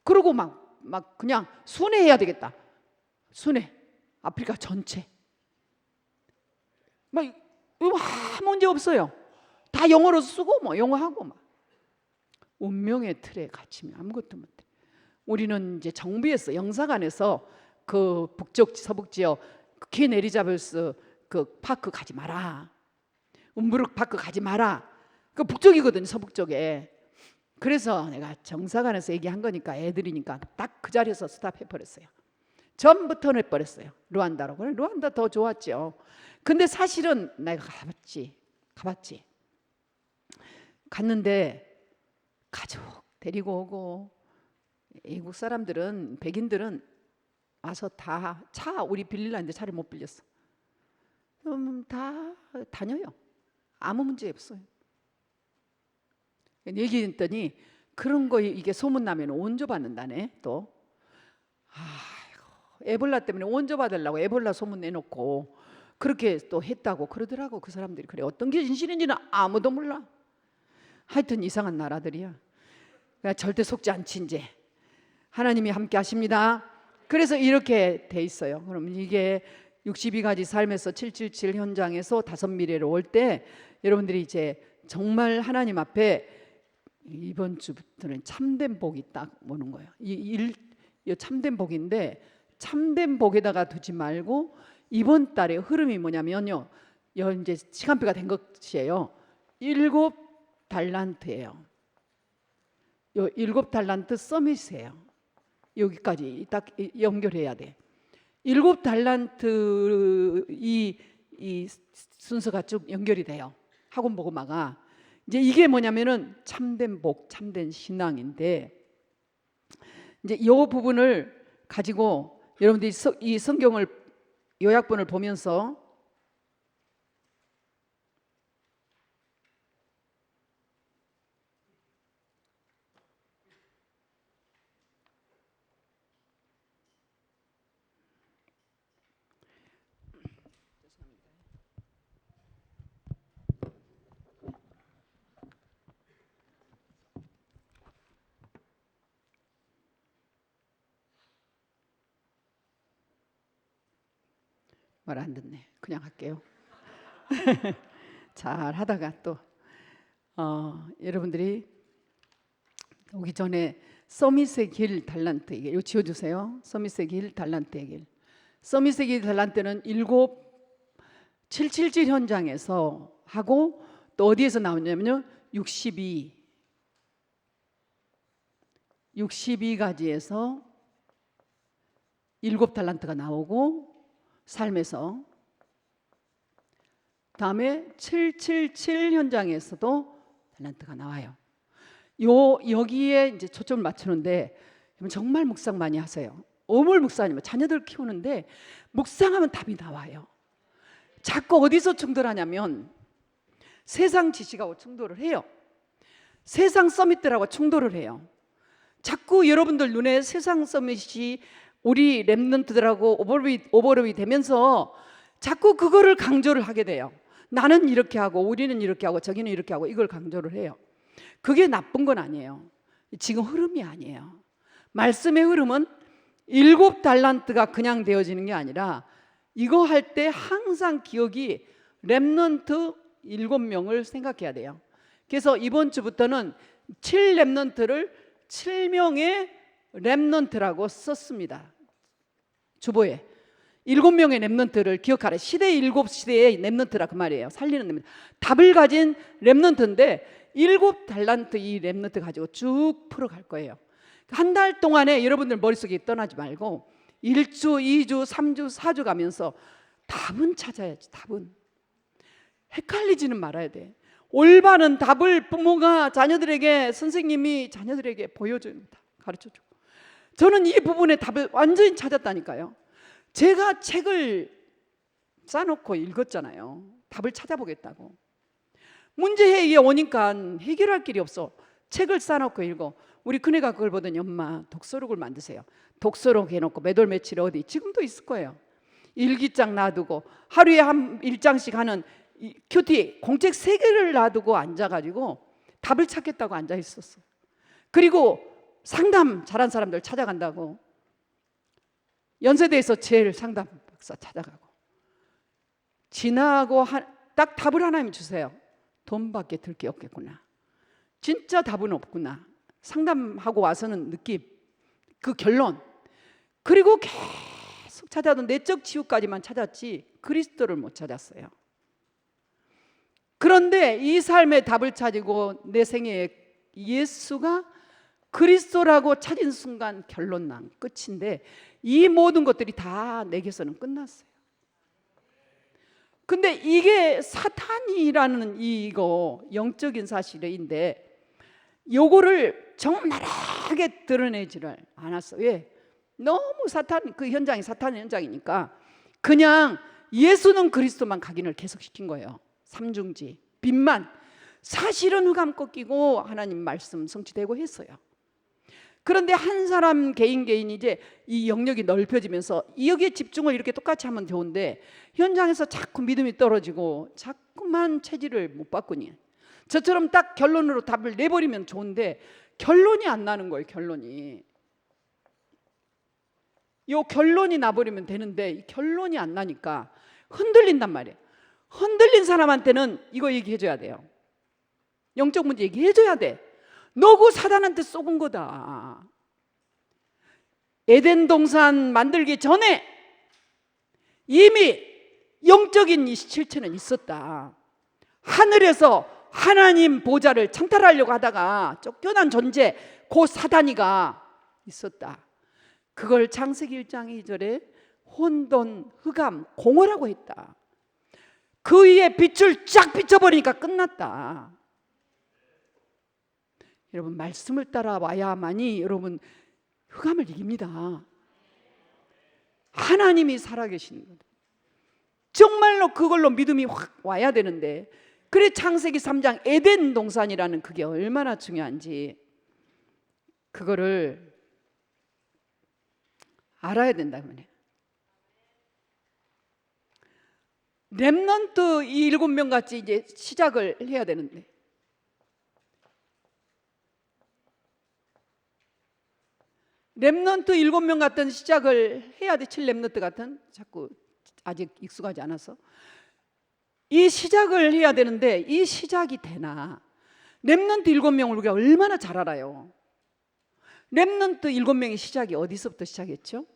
그러고 막 그냥 순회해야 되겠다. 순회 아프리카 전체. 막 아무 문제 없어요. 다 영어로 쓰고 뭐 영어하고 막 운명의 틀에 갇히면 아무것도 못해. 우리는 이제 정부에서 영사관에서 그 북쪽 서북 지역 퀸 에리자베스 그 파크 가지 마라. 움브룩 파크 가지 마라. 그 북쪽이거든요. 서북 쪽에. 그래서 내가 정사관에서 얘기한 거니까 애들이니까 딱 그 자리에서 스탑해 버렸어요. 전부 터내버렸어요. 루안다로. 그래 루안다 더 좋았죠. 근데 사실은 내가 가봤지. 갔는데 가족 데리고 오고 외국 사람들은 백인들은 와서 다 차 우리 빌리려 했는데 차를 못 빌렸어. 다 다녀요. 아무 문제 없어요. 얘기했더니 그런 거 이게 소문나면 원조 받는다네. 또 에볼라 때문에 원조 받으려고 에볼라 소문 내놓고 그렇게 또 했다고 그러더라고. 그 사람들이. 그래 어떤 게 진실인지는 아무도 몰라. 하여튼 이상한 나라들이야. 그러니까 절대 속지 않지. 이제 하나님이 함께 하십니다. 그래서 이렇게 돼 있어요. 그럼 이게 62가지 삶에서 777 현장에서 5미래로 올 때 여러분들이 이제 정말 하나님 앞에 이번 주부터는 참된 복이 딱 오는 거예요. 이 참된 복인데 참된 복에다가 두지 말고 이번 달의 흐름이 뭐냐면요. 이제 시간표가 된 것이에요. 7달란트예요. 요 7달란트 서밋이에요. 여기까지 딱 연결해야 돼. 7달란트 이 순서가 쭉 연결이 돼요. 학원 복음화가. 이제 이게 뭐냐면은 참된 복, 참된 신앙인데 이제 이 부분을 가지고 여러분들이 이 성경을 요약본을 보면서 말 안 듣네. 그냥 할게요. 잘 하다가 또 여러분들이 오기 전에 서밋의 길 달란트 이거 지워주세요. 서밋의 길 달란트의 길. 서밋의 길 달란트는 777 현장에서 하고 또 어디에서 나오냐면요 62가지에서 7달란트가 나오고 삶에서 다음에 777 현장에서도 달란트가 나와요. 여기에 이제 초점을 맞추는데 정말 묵상 많이 하세요. 어물 묵상이면 자녀들 키우는데 묵상하면 답이 나와요. 자꾸 어디서 충돌하냐면 세상 지식하고 충돌을 해요. 세상 서밋들하고 충돌을 해요. 자꾸 여러분들 눈에 세상 서밋이 우리 랩런트들하고 오버랩이 되면서 자꾸 그거를 강조를 하게 돼요. 나는 이렇게 하고 우리는 이렇게 하고 저기는 이렇게 하고 이걸 강조를 해요. 그게 나쁜 건 아니에요. 지금 흐름이 아니에요. 말씀의 흐름은 7달란트가 그냥 되어지는 게 아니라 이거 할 때 항상 기억이 랩런트 7명을 생각해야 돼요. 그래서 이번 주부터는 7랩런트를 7명의 랩런트라고 썼습니다. 주보에 7명의 랩런트를 기억하라. 시대 7시대의 랩런트라 그 말이에요. 살리는 랩런트. 답을 가진 랩런트인데 7달란트 이 랩런트 가지고 쭉 풀어갈 거예요. 한 달 동안에 여러분들 머릿속에 떠나지 말고 1주, 2주, 3주, 4주 가면서 답은 찾아야지. 답은 헷갈리지는 말아야 돼. 올바른 답을 부모가 자녀들에게, 선생님이 자녀들에게 보여줍니다. 가르쳐주고. 저는 이 부분의 답을 완전히 찾았다니까요. 제가 책을 싸놓고 읽었잖아요. 답을 찾아보겠다고. 문제해결이 오니까 해결할 길이 없어. 책을 싸놓고 읽어. 우리 큰애가 그걸 보더니 엄마 독서록을 만드세요. 독서록 해놓고 몇 월 며칠 어디 지금도 있을 거예요. 일기장 놔두고 하루에 한 1장씩 하는 큐티 공책 3개를 놔두고 앉아가지고 답을 찾겠다고 앉아 있었어. 그리고 상담 잘한 사람들 찾아간다고 연세대에서 제일 상담 박사 찾아가고 지나고 딱 답을 하나님 주세요. 돈밖에 들 게 없겠구나. 진짜 답은 없구나. 상담하고 와서는 느낌, 그 결론. 그리고 계속 찾아도 내적 치유까지만 찾았지 그리스도를 못 찾았어요. 그런데 이 삶의 답을 찾고 내 생애에 예수가 그리스도라고 찾은 순간 결론 난 끝인데 이 모든 것들이 다 내게서는 끝났어요. 근데 이게 사탄이라는 이거 영적인 사실인데 요거를 적나라하게 드러내지를 않았어요. 왜? 너무 사탄 그 현장이 사탄의 현장이니까 그냥 예수는 그리스도만 각인을 계속 시킨 거예요. 삼중지 빛만. 사실은 흑암 꺾이고 하나님 말씀 성취되고 했어요. 그런데 한 사람 개인이 이제 이 영역이 넓혀지면서 여기에 집중을 이렇게 똑같이 하면 좋은데 현장에서 자꾸 믿음이 떨어지고 자꾸만 체질을 못 바꾸니 저처럼 딱 결론으로 답을 내버리면 좋은데 결론이 안 나는 거예요. 결론이 요 결론이 나버리면 되는데 이 결론이 안 나니까 흔들린단 말이에요. 흔들린 사람한테는 이거 얘기해줘야 돼요. 영적 문제 얘기해줘야 돼. 너고 사단한테 쏘은 거다. 에덴 동산 만들기 전에 이미 영적인 이 실체는 있었다. 하늘에서 하나님 보좌를 창탈하려고 하다가 쫓겨난 존재 그 사단이가 있었다. 그걸 창세기 1장 2절에 혼돈, 흑암, 공허라고 했다. 그 위에 빛을 쫙 비춰버리니까 끝났다. 여러분 말씀을 따라와야만이 여러분 흑암을 이깁니다. 하나님이 살아계시는 것. 정말로 그걸로 믿음이 확 와야 되는데 그래 창세기 3장 에덴 동산이라는 그게 얼마나 중요한지 그거를 알아야 된다 말이에요. 렘넌트 이 7명 같이 이제 시작을 해야 되는데 렘넌트 7명 같은 시작을 해야 돼. 7렘넌트 같은 자꾸 아직 익숙하지 않아서 이 시작을 해야 되는데 이 시작이 되나? 렘넌트 7명을 우리가 얼마나 잘 알아요. 렘넌트 7명의 시작이 어디서부터 시작했죠?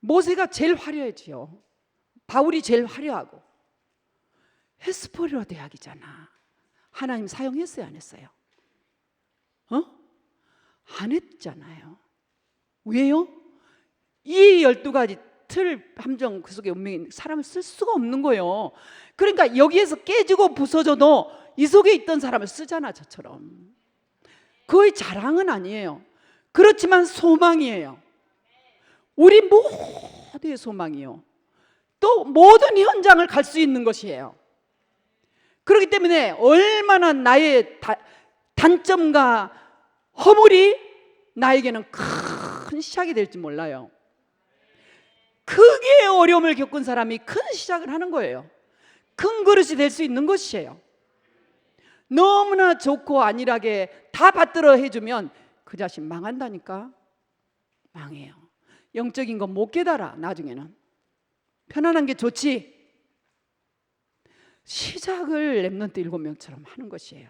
모세가 제일 화려했지요. 바울이 제일 화려하고 헤스포리오 대학이잖아. 하나님 사용했어요 안 했어요? 안 했잖아요. 왜요? 이 12가지 틀 함정 그 속에 운명이 사람을 쓸 수가 없는 거예요. 그러니까 여기에서 깨지고 부서져도 이 속에 있던 사람을 쓰잖아. 저처럼. 그의 자랑은 아니에요. 그렇지만 소망이에요. 우리 모두의 소망이요. 또 모든 현장을 갈 수 있는 것이에요. 그렇기 때문에 얼마나 나의 단점과 허물이 나에게는 큰 시작이 될지 몰라요. 크게 어려움을 겪은 사람이 큰 시작을 하는 거예요. 큰 그릇이 될 수 있는 것이에요. 너무나 좋고 안일하게 다 받들어 해주면 그 자신 망한다니까. 망해요. 영적인 거 못 깨달아. 나중에는 편안한 게 좋지. 시작을 렘넌트 7명처럼 하는 것이에요.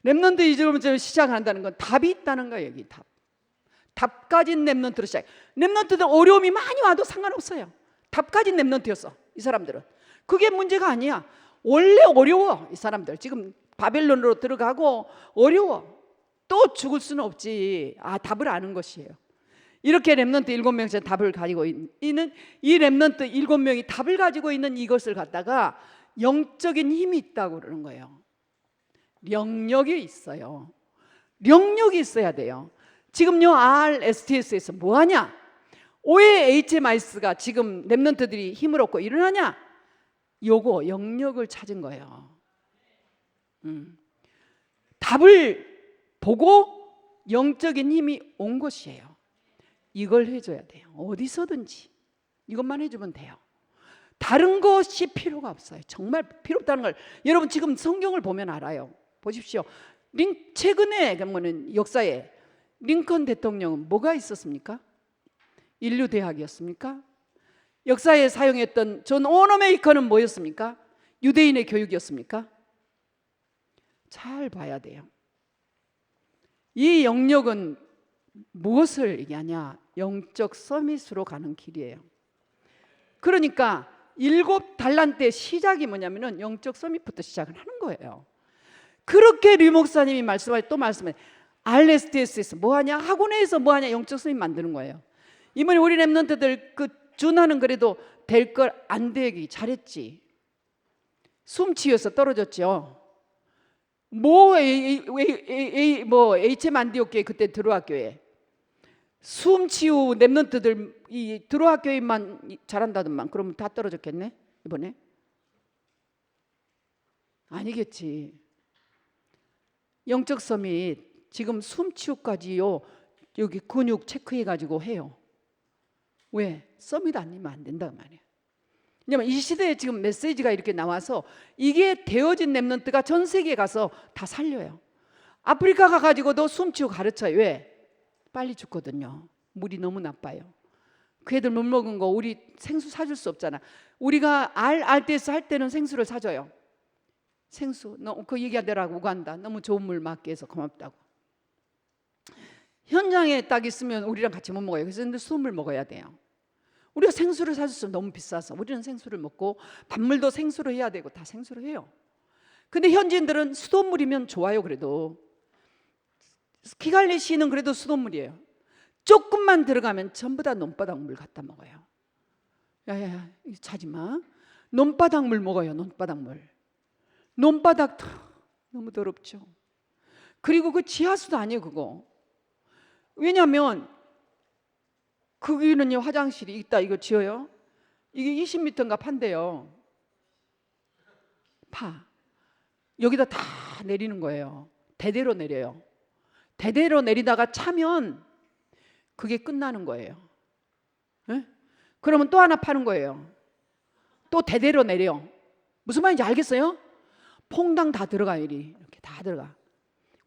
렘넌트 7명처럼 시작한다는 건 답이 있다는 거예요. 여기 답 가진 렘넌트로 시작. 렘넌트들 어려움이 많이 와도 상관없어요. 답 가진 렘넌트였어. 이 사람들은 그게 문제가 아니야. 원래 어려워. 이 사람들 지금 바벨론으로 들어가고 어려워. 또 죽을 수는 없지. 답을 아는 것이에요. 이렇게 렘넌트 7명이 답을 가지고 있는 이 렘넌트 7명이 답을 가지고 있는 이것을 갖다가 영적인 힘이 있다고 그러는 거예요. 영역이 있어요. 영역이 있어야 돼요. 지금요 RSTS에서 뭐하냐? 왜 HMIS가 지금 렘넌트들이 힘을 얻고 일어나냐? 요거 영역을 찾은 거예요. 답을 보고 영적인 힘이 온 것이에요. 이걸 해줘야 돼요. 어디서든지 이것만 해주면 돼요. 다른 것이 필요가 없어요. 정말 필요 없다는 걸 여러분 지금 성경을 보면 알아요. 보십시오. 최근에 그러면은 역사에 링컨 대통령은 뭐가 있었습니까? 인류 대학이었습니까? 역사에 사용했던 존 워너메이커는 뭐였습니까? 유대인의 교육이었습니까? 잘 봐야 돼요. 이 영역은 무엇을 얘기하냐? 영적 서밋으로 가는 길이에요. 그러니까 7달란트의 시작이 뭐냐면은 영적 서밋부터 시작을 하는 거예요. 그렇게 류 목사님이 또 말씀해. RSTS에서 뭐하냐? 학원에서 뭐하냐? 영적 서밋 만드는 거예요. 이번에 우리 렘넌트들 준하는 그래도 될 걸 안 되기 잘했지. 숨치여서 떨어졌죠. HM 안디옥교회 그때 들어학교에 숨치우 렘넌트들 이 들어학교에만 잘한다더만. 그러면 다 떨어졌겠네 이번에? 아니겠지. 영적 서밋 지금 숨치우까지요 여기 근육 체크해가지고 해요. 왜? 서밋 아니면 안 된다 말이에요. 왜냐면 이 시대에 지금 메시지가 이렇게 나와서 이게 되어진 렘넌트가 전 세계에 가서 다 살려요. 아프리카 가가지고도 숨치고 가르쳐요. 왜? 빨리 죽거든요. 물이 너무 나빠요. 그 애들 못 먹은 거 우리 생수 사줄 수 없잖아. 우리가 RRTS 할 때는 생수를 사줘요. 생수 그 얘기하더라고. 우간다. 너무 좋은 물 맞게 해서 고맙다고. 현장에 딱 있으면 우리랑 같이 못 먹어요. 그래서 수돗물 먹어야 돼요. 우리가 생수를 사줬으면 너무 비싸서 우리는 생수를 먹고 밥물도 생수로 해야 되고 다 생수로 해요. 근데 현지인들은 수돗물이면 좋아요. 그래도 키갈리시는 그래도 수돗물이에요. 조금만 들어가면 전부 다 논바닥 물 갖다 먹어요. 야야야 자지 마. 논바닥 물 먹어요. 논바닥 물. 논바닥 너무 더럽죠. 그리고 그 지하수도 아니에요. 그거. 왜냐하면 거기는요 화장실이 있다. 이거 지어요. 이게 20m인가 판대요. 여기다 다 내리는 거예요. 대대로 내려요. 대대로 내리다가 차면 그게 끝나는 거예요. 네? 그러면 또 하나 파는 거예요. 또 대대로 내려. 무슨 말인지 알겠어요? 퐁당 다 들어가요. 이렇게 다 들어가.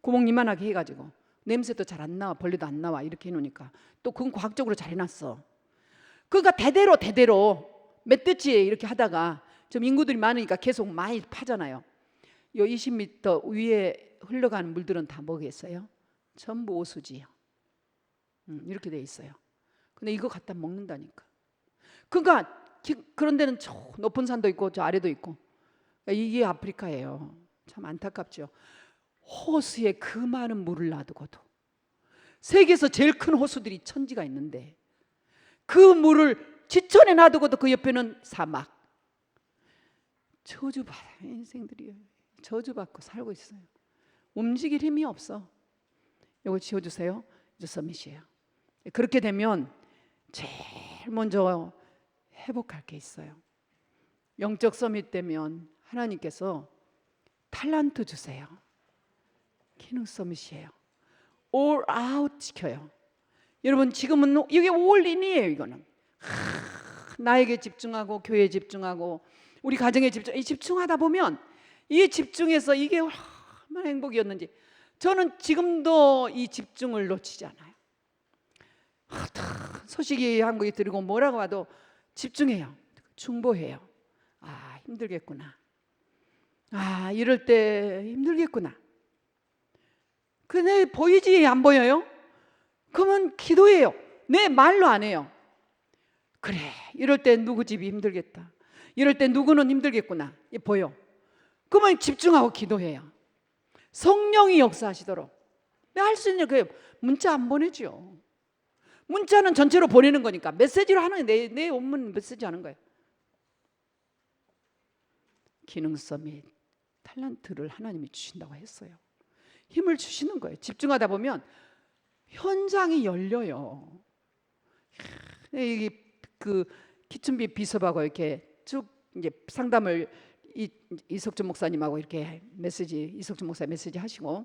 구멍 이만하게 해가지고 냄새도 잘 안 나와. 벌레도 안 나와. 이렇게 해놓으니까 또 그건 과학적으로 잘 해놨어. 그러니까 대대로 멧돼지에 이렇게 하다가 좀 인구들이 많으니까 계속 많이 파잖아요. 요 20m 위에 흘러가는 물들은 다 뭐겠어요? 전부 오수지요. 이렇게 돼 있어요. 근데 이거 갖다 먹는다니까. 그러니까 그런 데는 저 높은 산도 있고 저 아래도 있고. 이게 아프리카예요. 참 안타깝죠. 호수에 그 많은 물을 놔두고도 세계에서 제일 큰 호수들이 천지가 있는데 그 물을 지천에 놔두고도 그 옆에는 사막. 저주받아 인생들이요. 저주받고 살고 있어요. 움직일 힘이 없어. 이거 지워주세요. 이제 서밋이에요. 그렇게 되면 제일 먼저 회복할 게 있어요. 영적 서밋 되면 하나님께서 탈란트 주세요. 기능 서밋이에요. all out 시켜요. 여러분 지금은 이게 all in이에요. 이거는 나에게 집중하고 교회에 집중하고 우리 가정에 집중하다 보면 이 집중해서 이게 얼마나 행복이었는지. 저는 지금도 이 집중을 놓치지 않아요. 소식이 한국에 들고 뭐라고 와도 집중해요. 중보해요. 아, 힘들겠구나. 아, 이럴 때 힘들겠구나. 근데 보이지 안 보여요? 그러면 기도해요. 내 말로 안 해요. 그래, 이럴 때 누구 집이 힘들겠다. 이럴 때 누구는 힘들겠구나. 보여. 그러면 집중하고 기도해요. 성령이 역사하시도록. 할 수 있는 그 문자 안 보내죠. 문자는 전체로 보내는 거니까 메시지로 하는 내 업무는 메시지 하는 거예요. 기능 서밋 탈란트를 하나님이 주신다고 했어요. 힘을 주시는 거예요. 집중하다 보면 현장이 열려요. 그 기춘비 비서하고 이렇게 쭉 이제 상담을 이석준 목사님하고 이렇게 이석준 목사 메시지 하시고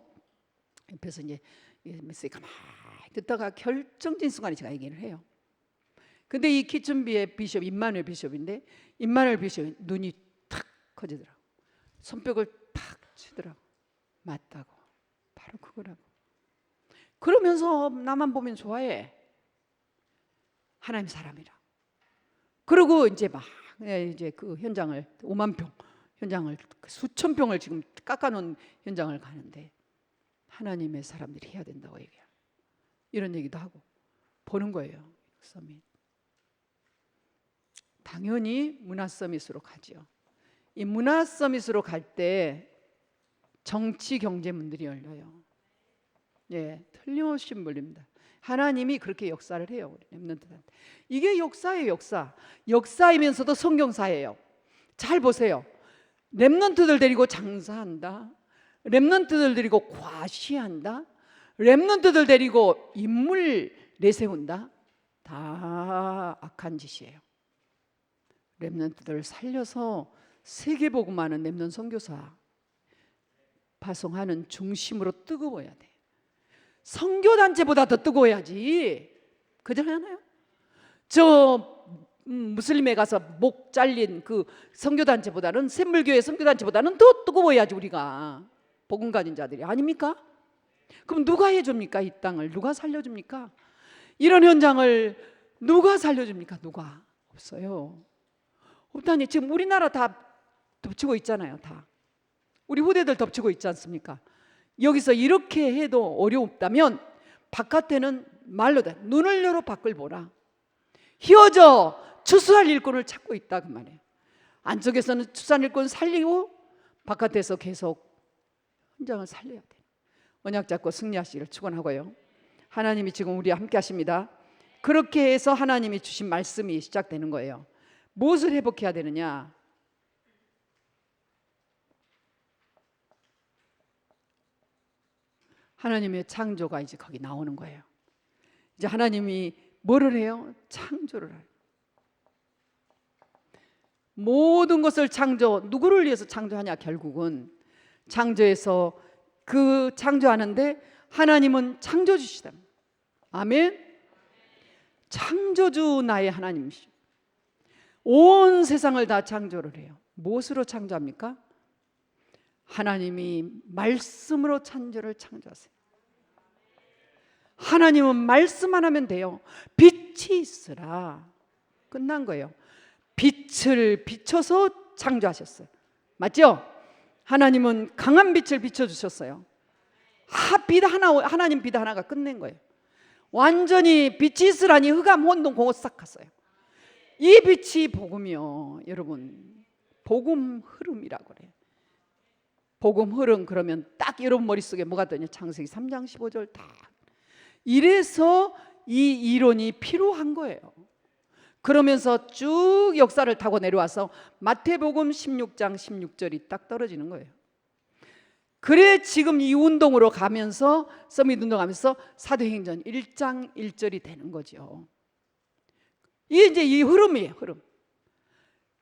옆에서 이제 메시지 가만히 듣다가 결정적인 순간에 제가 얘기를 해요. 근데 이 기춘비의 비숍 임마누엘 비숍인데 임마누엘 비숍 눈이 탁 커지더라고. 손뼉을 탁 치더라고. 맞다고. 바로 그거라고. 그러면서 나만 보면 좋아해. 하나님 사람이라. 그리고 이제 막 이제 그 현장을 5만 평 현장을 수천 평을 지금 깎아놓은 현장을 가는데 하나님의 사람들이 해야 된다고 얘기해요. 이런 얘기도 하고 보는 거예요. 서밋. 당연히 문화 서밋으로 가죠. 이 문화 서밋으로 갈 때 정치 경제 문들이 열려요. 예, 틀림없이 물립니다. 하나님이 그렇게 역사를 해요. 렘넌트한테. 이게 역사예요. 역사. 역사이면서도 성경사예요. 잘 보세요. 렘넌트들 데리고 장사한다. 렘넌트들 데리고 과시한다. 렘넌트들 데리고 인물 내세운다. 다 악한 짓이에요. 렘넌트들 살려서 세계복음하는 렘넌트 선교사 파송하는 중심으로 뜨거워야 돼. 선교단체보다 더 뜨거워야지. 그러잖아요. 저 무슬림에 가서 목 잘린 그 선교단체보다는 샘물교회 선교단체보다는 더 뜨거워야지. 우리가 복음 가진 자들이 아닙니까? 그럼 누가 해줍니까? 이 땅을 누가 살려줍니까? 이런 현장을 누가 살려줍니까? 누가? 없어요. 없다니. 지금 우리나라 다 덮치고 있잖아요. 다 우리 후대들 덮치고 있지 않습니까? 여기서 이렇게 해도 어려웠다면 바깥에는 말로 돼. 눈을 열어 밖을 보라. 휘어져 추수할 일꾼을 찾고 있다 그 말이에요. 안쪽에서는 추수할 일꾼 살리고 바깥에서 계속 현장을 살려야 돼. 언약 잡고 승리하시기를 축원하고요. 하나님이 지금 우리와 함께 하십니다. 그렇게 해서 하나님이 주신 말씀이 시작되는 거예요. 무엇을 회복해야 되느냐? 하나님의 창조가 이제 거기 나오는 거예요. 이제 하나님이 뭐를 해요? 창조를 해요. 모든 것을 누구를 위해서 창조하냐? 결국은 창조해서 그 창조하는데 하나님은 창조주시다. 아멘. 창조주 나의 하나님이시죠. 온 세상을 다 창조를 해요. 무엇으로 창조합니까? 하나님이 말씀으로 창조를 창조하세요. 하나님은 말씀만 하면 돼요. 빛이 있으라. 끝난 거예요. 빛을 비춰서 창조하셨어요. 맞죠? 하나님은 강한 빛을 비춰주셨어요. 하나님 빛 하나가 끝낸 거예요. 완전히 빛이 있으라니 흑암 혼돈 공허 싹 갔어요. 이 빛이 복음이요. 여러분 복음 흐름이라고 그래요. 복음 흐름. 그러면 딱 여러분 머릿속에 뭐가 뜨냐? 창세기 3장 15절 다. 이래서 이 이론이 필요한 거예요. 그러면서 쭉 역사를 타고 내려와서 마태복음 16장 16절이 딱 떨어지는 거예요. 그래 지금 이 운동으로 가면서 서밋 운동하면서 사도행전 1장 1절이 되는 거죠. 이게 이제 이 흐름이에요. 흐름.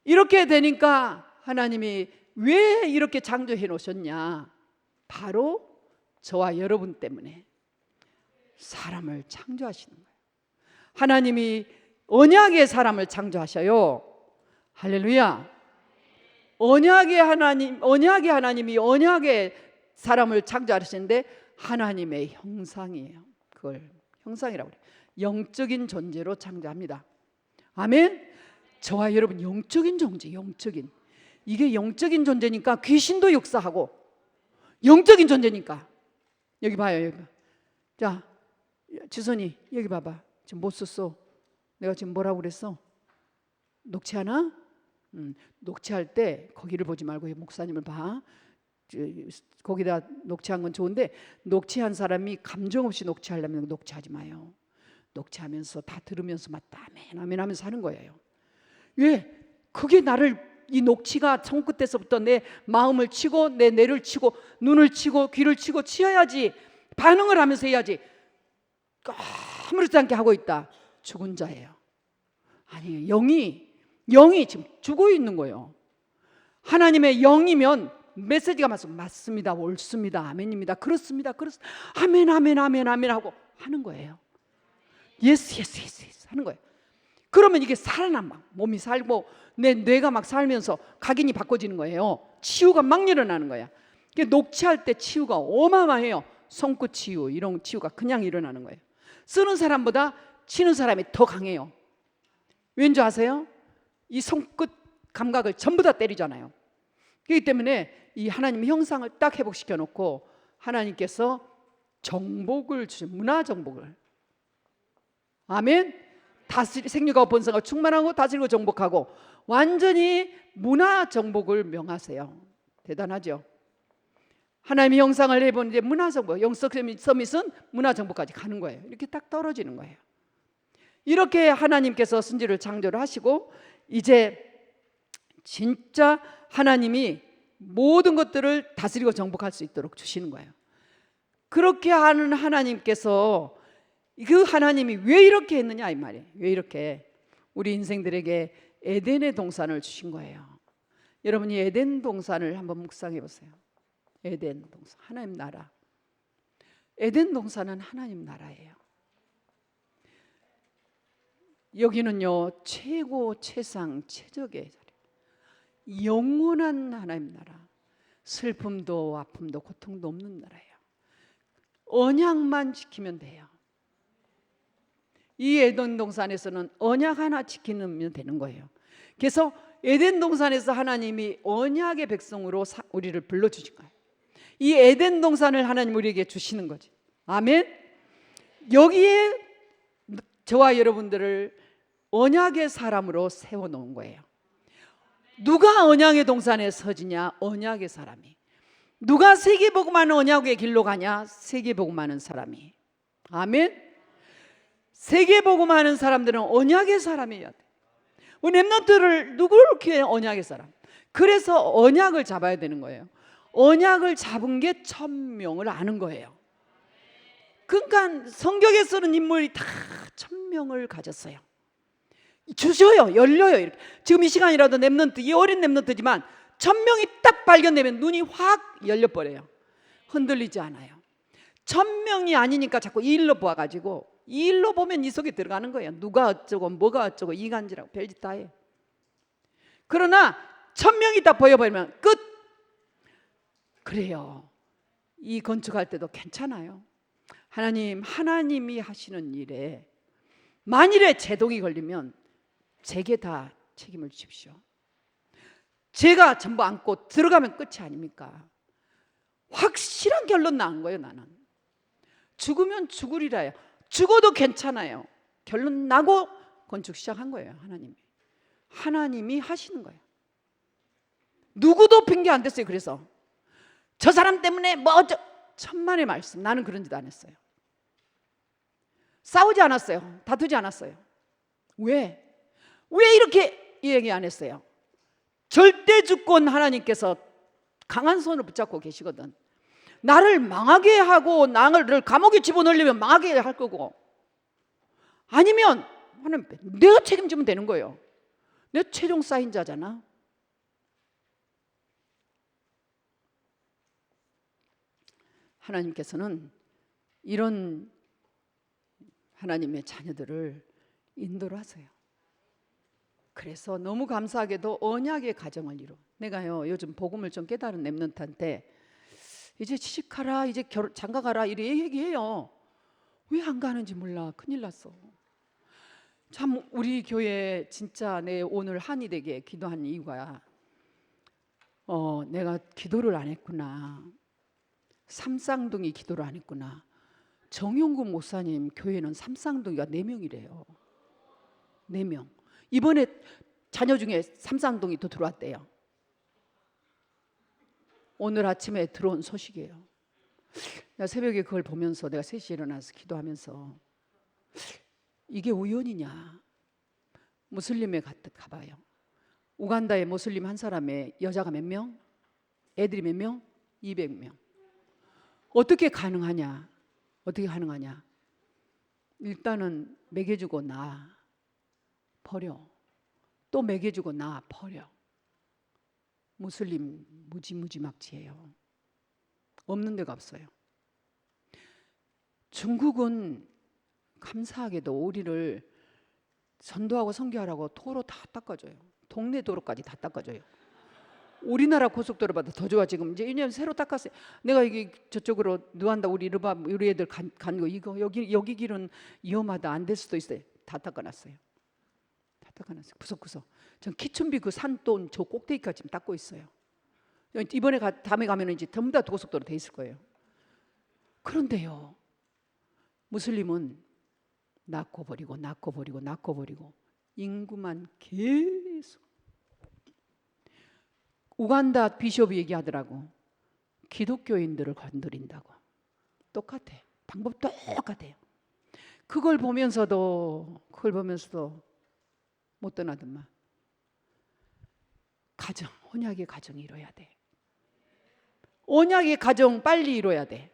이렇게 되니까 하나님이 왜 이렇게 창조해 놓으셨냐? 바로 저와 여러분 때문에 사람을 창조하시는 거예요. 하나님이 언약의 사람을 창조하셔요. 할렐루야. 언약의 하나님이 언약의 사람을 창조하시는데 하나님의 형상이에요. 그걸 형상이라고 그래요. 영적인 존재로 창조합니다. 아멘. 저와 여러분 영적인 존재, 영적인. 이게 영적인 존재니까 귀신도 역사하고 영적인 존재니까. 여기 봐요, 여기. 자, 지선이 여기 봐봐. 지금 뭐 썼어? 내가 지금 뭐라고 그랬어? 녹취하나? 녹취할 때 거기를 보지 말고 목사님을 봐. 거기다 녹취한 건 좋은데 녹취한 사람이 감정 없이 녹취하려면 녹취하지 마요. 녹취하면서 다 들으면서 맞다 아멘 아멘 하면서 하는 거예요. 왜? 그게 나를 이 녹취가 손끝에서부터 내 마음을 치고 내 뇌를 치고 눈을 치고 귀를 치고 치어야지. 반응을 하면서 해야지. 아무렇지 않게 하고 있다. 죽은 자예요. 아니에요. 영이 지금 죽어 있는 거예요. 하나님의 영이면 메시지가 맞습니다. 옳습니다. 아멘입니다. 그렇습니다. 아멘 아멘 아멘 아멘 하고 하는 거예요. 예스 예스 예스 예스 하는 거예요. 그러면 이게 살아나 몸이 살고 내 뇌가 막 살면서 각인이 바꿔지는 거예요. 치유가 막 일어나는 거야. 녹취할 때 치유가 어마어마해요. 손끝 치유 이런 치유가 그냥 일어나는 거예요. 쓰는 사람보다 치는 사람이 더 강해요. 왠지 아세요? 이 손끝 감각을 전부 다 때리잖아요. 그렇기 때문에 이 하나님의 형상을 딱 회복시켜 놓고 하나님께서 정복을 주신 문화 정복을 아멘. 생육하고 번성하고 충만하고 다스리고 정복하고 완전히 문화 정복을 명하세요. 대단하죠. 하나님의 형상을 해보는데 문화 정복, 영적 서밋은 문화 정복까지 가는 거예요. 이렇게 딱 떨어지는 거예요. 이렇게 하나님께서 선지를 창조를 하시고 이제 진짜 하나님이 모든 것들을 다스리고 정복할 수 있도록 주시는 거예요. 그렇게 하는 하나님께서 그 하나님이 왜 이렇게 했느냐 이 말이에요. 왜 이렇게 우리 인생들에게 에덴의 동산을 주신 거예요. 여러분이 에덴 동산을 한번 묵상해 보세요. 에덴 동산, 하나님 나라. 에덴 동산은 하나님 나라예요. 여기는요 최고 최상 최적의 자리, 영원한 하나님 나라. 슬픔도 아픔도 고통도 없는 나라예요. 언약만 지키면 돼요. 이 에덴 동산에서는 언약 하나 지키면 되는 거예요. 그래서 에덴 동산에서 하나님이 언약의 백성으로 우리를 불러주신 거예요. 이 에덴 동산을 하나님 우리에게 주시는 거지. 아멘. 여기에 저와 여러분들을 언약의 사람으로 세워놓은 거예요. 누가 언약의 동산에 서지냐? 언약의 사람이. 누가 세계복음하는 언약의 길로 가냐? 세계복음하는 사람이. 아멘. 세계복음하는 사람들은 언약의 사람이어야 돼. 우리 렘넌트를 누구를 키워야 언약의 사람. 그래서 언약을 잡아야 되는 거예요. 언약을 잡은 게 1000명을 아는 거예요. 그러니까 성경에 쓰는 인물이 다 1000명을 가졌어요. 주셔요. 열려요. 이렇게. 지금 이 시간이라도 렘넌트, 이 어린 렘넌트지만 1000명이 딱 발견되면 눈이 확 열려버려요. 흔들리지 않아요. 1000명이 아니니까 자꾸 이 일로 보아가지고 이 일로 보면 이 속에 들어가는 거예요. 누가 어쩌고 뭐가 어쩌고 이간질하고 별짓 다 해요. 그러나 1000명이 딱 보여버리면 끝. 그래요. 이 건축할 때도 괜찮아요. 하나님이 하시는 일에 만일에 제동이 걸리면 제게 다 책임을 주십시오. 제가 전부 안고 들어가면 끝이 아닙니까? 확실한 결론 나온 거예요. 나는 죽으면 죽으리라요. 죽어도 괜찮아요. 결론 나고 건축 시작한 거예요. 하나님이 하시는 거예요. 누구도 핑계 안 댔어요. 그래서 저 사람 때문에 뭐 천만의 말씀. 나는 그런 짓 안 했어요. 싸우지 않았어요. 다투지 않았어요. 왜 이렇게 얘기 안 했어요? 절대 주권 하나님께서 강한 손을 붙잡고 계시거든. 나를 망하게 하고 나를 감옥에 집어넣으려면 망하게 할 거고, 아니면 하나님 내가 책임지면 되는 거예요. 내가 최종 사인자잖아. 하나님께서는 이런 하나님의 자녀들을 인도를 하세요. 그래서 너무 감사하게도 언약의 가정을 이루어. 내가요 요즘 복음을 좀 깨달은 렘넌트한테 이제 취직하라, 이제 장가가라 이래 얘기해요. 왜 안 가는지 몰라. 큰일 났어. 참 우리 교회 진짜 내 오늘 한이 되게 기도한 이유가 내가 기도를 안 했구나. 삼쌍둥이 기도를 안 했구나. 정용구 목사님 교회는 삼쌍둥이가 4명이래요. 4명. 이번에 자녀 중에 삼쌍둥이 또 들어왔대요. 오늘 아침에 들어온 소식이에요. 내가 새벽에 그걸 보면서 내가 3시에 일어나서 기도하면서 이게 우연이냐. 무슬림에 가봐요. 우간다에 무슬림 한 사람의 여자가 몇 명? 애들이 몇 명? 200명. 어떻게 가능하냐? 어떻게 가능하냐? 일단은 먹여주고 나 버려. 또 먹여주고 나 버려. 무슬림 무지막지해요. 없는 데가 없어요. 중국은 감사하게도 우리를 전도하고 선교하라고 도로 다 닦아줘요. 동네 도로까지 다 닦아줘요. 우리나라 고속도로보다 더 좋아. 지금 이제 1년 새로 닦았어요. 내가 여기 저쪽으로 누한다 우리 애들 간 거 이거 여기 길은 위험하다 안 될 수도 있어요. 다 닦아놨어요. 다 닦아놨어요. 구석구석. 전 키춘비 그 산돈 저 꼭대기까지 지금 닦고 있어요. 이번에 다음에 가면은 이제 전부 다 고속도로 돼 있을 거예요. 그런데요, 무슬림은 낳고 버리고 인구만 계속. 우간다 비숍이 얘기하더라고. 기독교인들을 건드린다고. 똑같아. 방법 똑같아요. 그걸 보면서도 못 떠나더만. 가정, 언약의 가정이 이뤄야 돼. 언약의 가정 빨리 이뤄야 돼.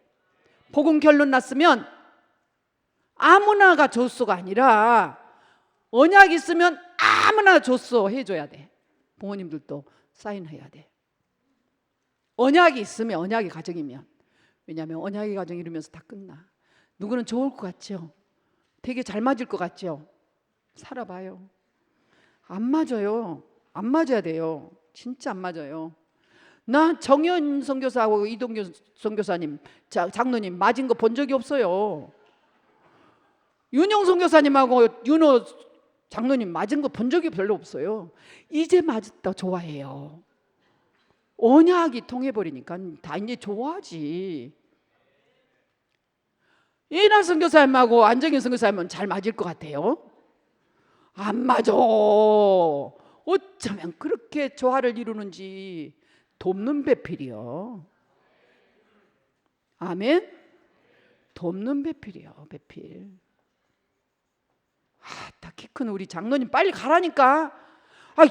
복음 결론 났으면 아무나가 줬소가 아니라 언약 있으면 아무나 줬소 해줘야 돼. 부모님들도 사인해야 돼. 언약이 있으면, 언약의 가정이면. 왜냐하면 언약의 가정 이루면서 다 끝나. 누구는 좋을 것 같죠? 되게 잘 맞을 것 같죠? 살아봐요. 안 맞아요. 안 맞아야 돼요. 진짜 안 맞아요. 나 정현 선교사하고 이동규 선교사님, 장로님 맞은 거 본 적이 없어요. 윤영 선교사님하고 윤호 장로님 맞은 거 본 적이 별로 없어요. 이제 맞았다 좋아해요. 언약이 통해버리니까 다 이제 좋아하지. 이나 선교사님하고 안정현 선교사님은 잘 맞을 것 같아요? 안 맞아. 어쩌면 그렇게 조화를 이루는지. 돕는 배필이요. 아멘. 돕는 배필이요. 배필. 다 키 큰 우리 장로님 빨리 가라니까.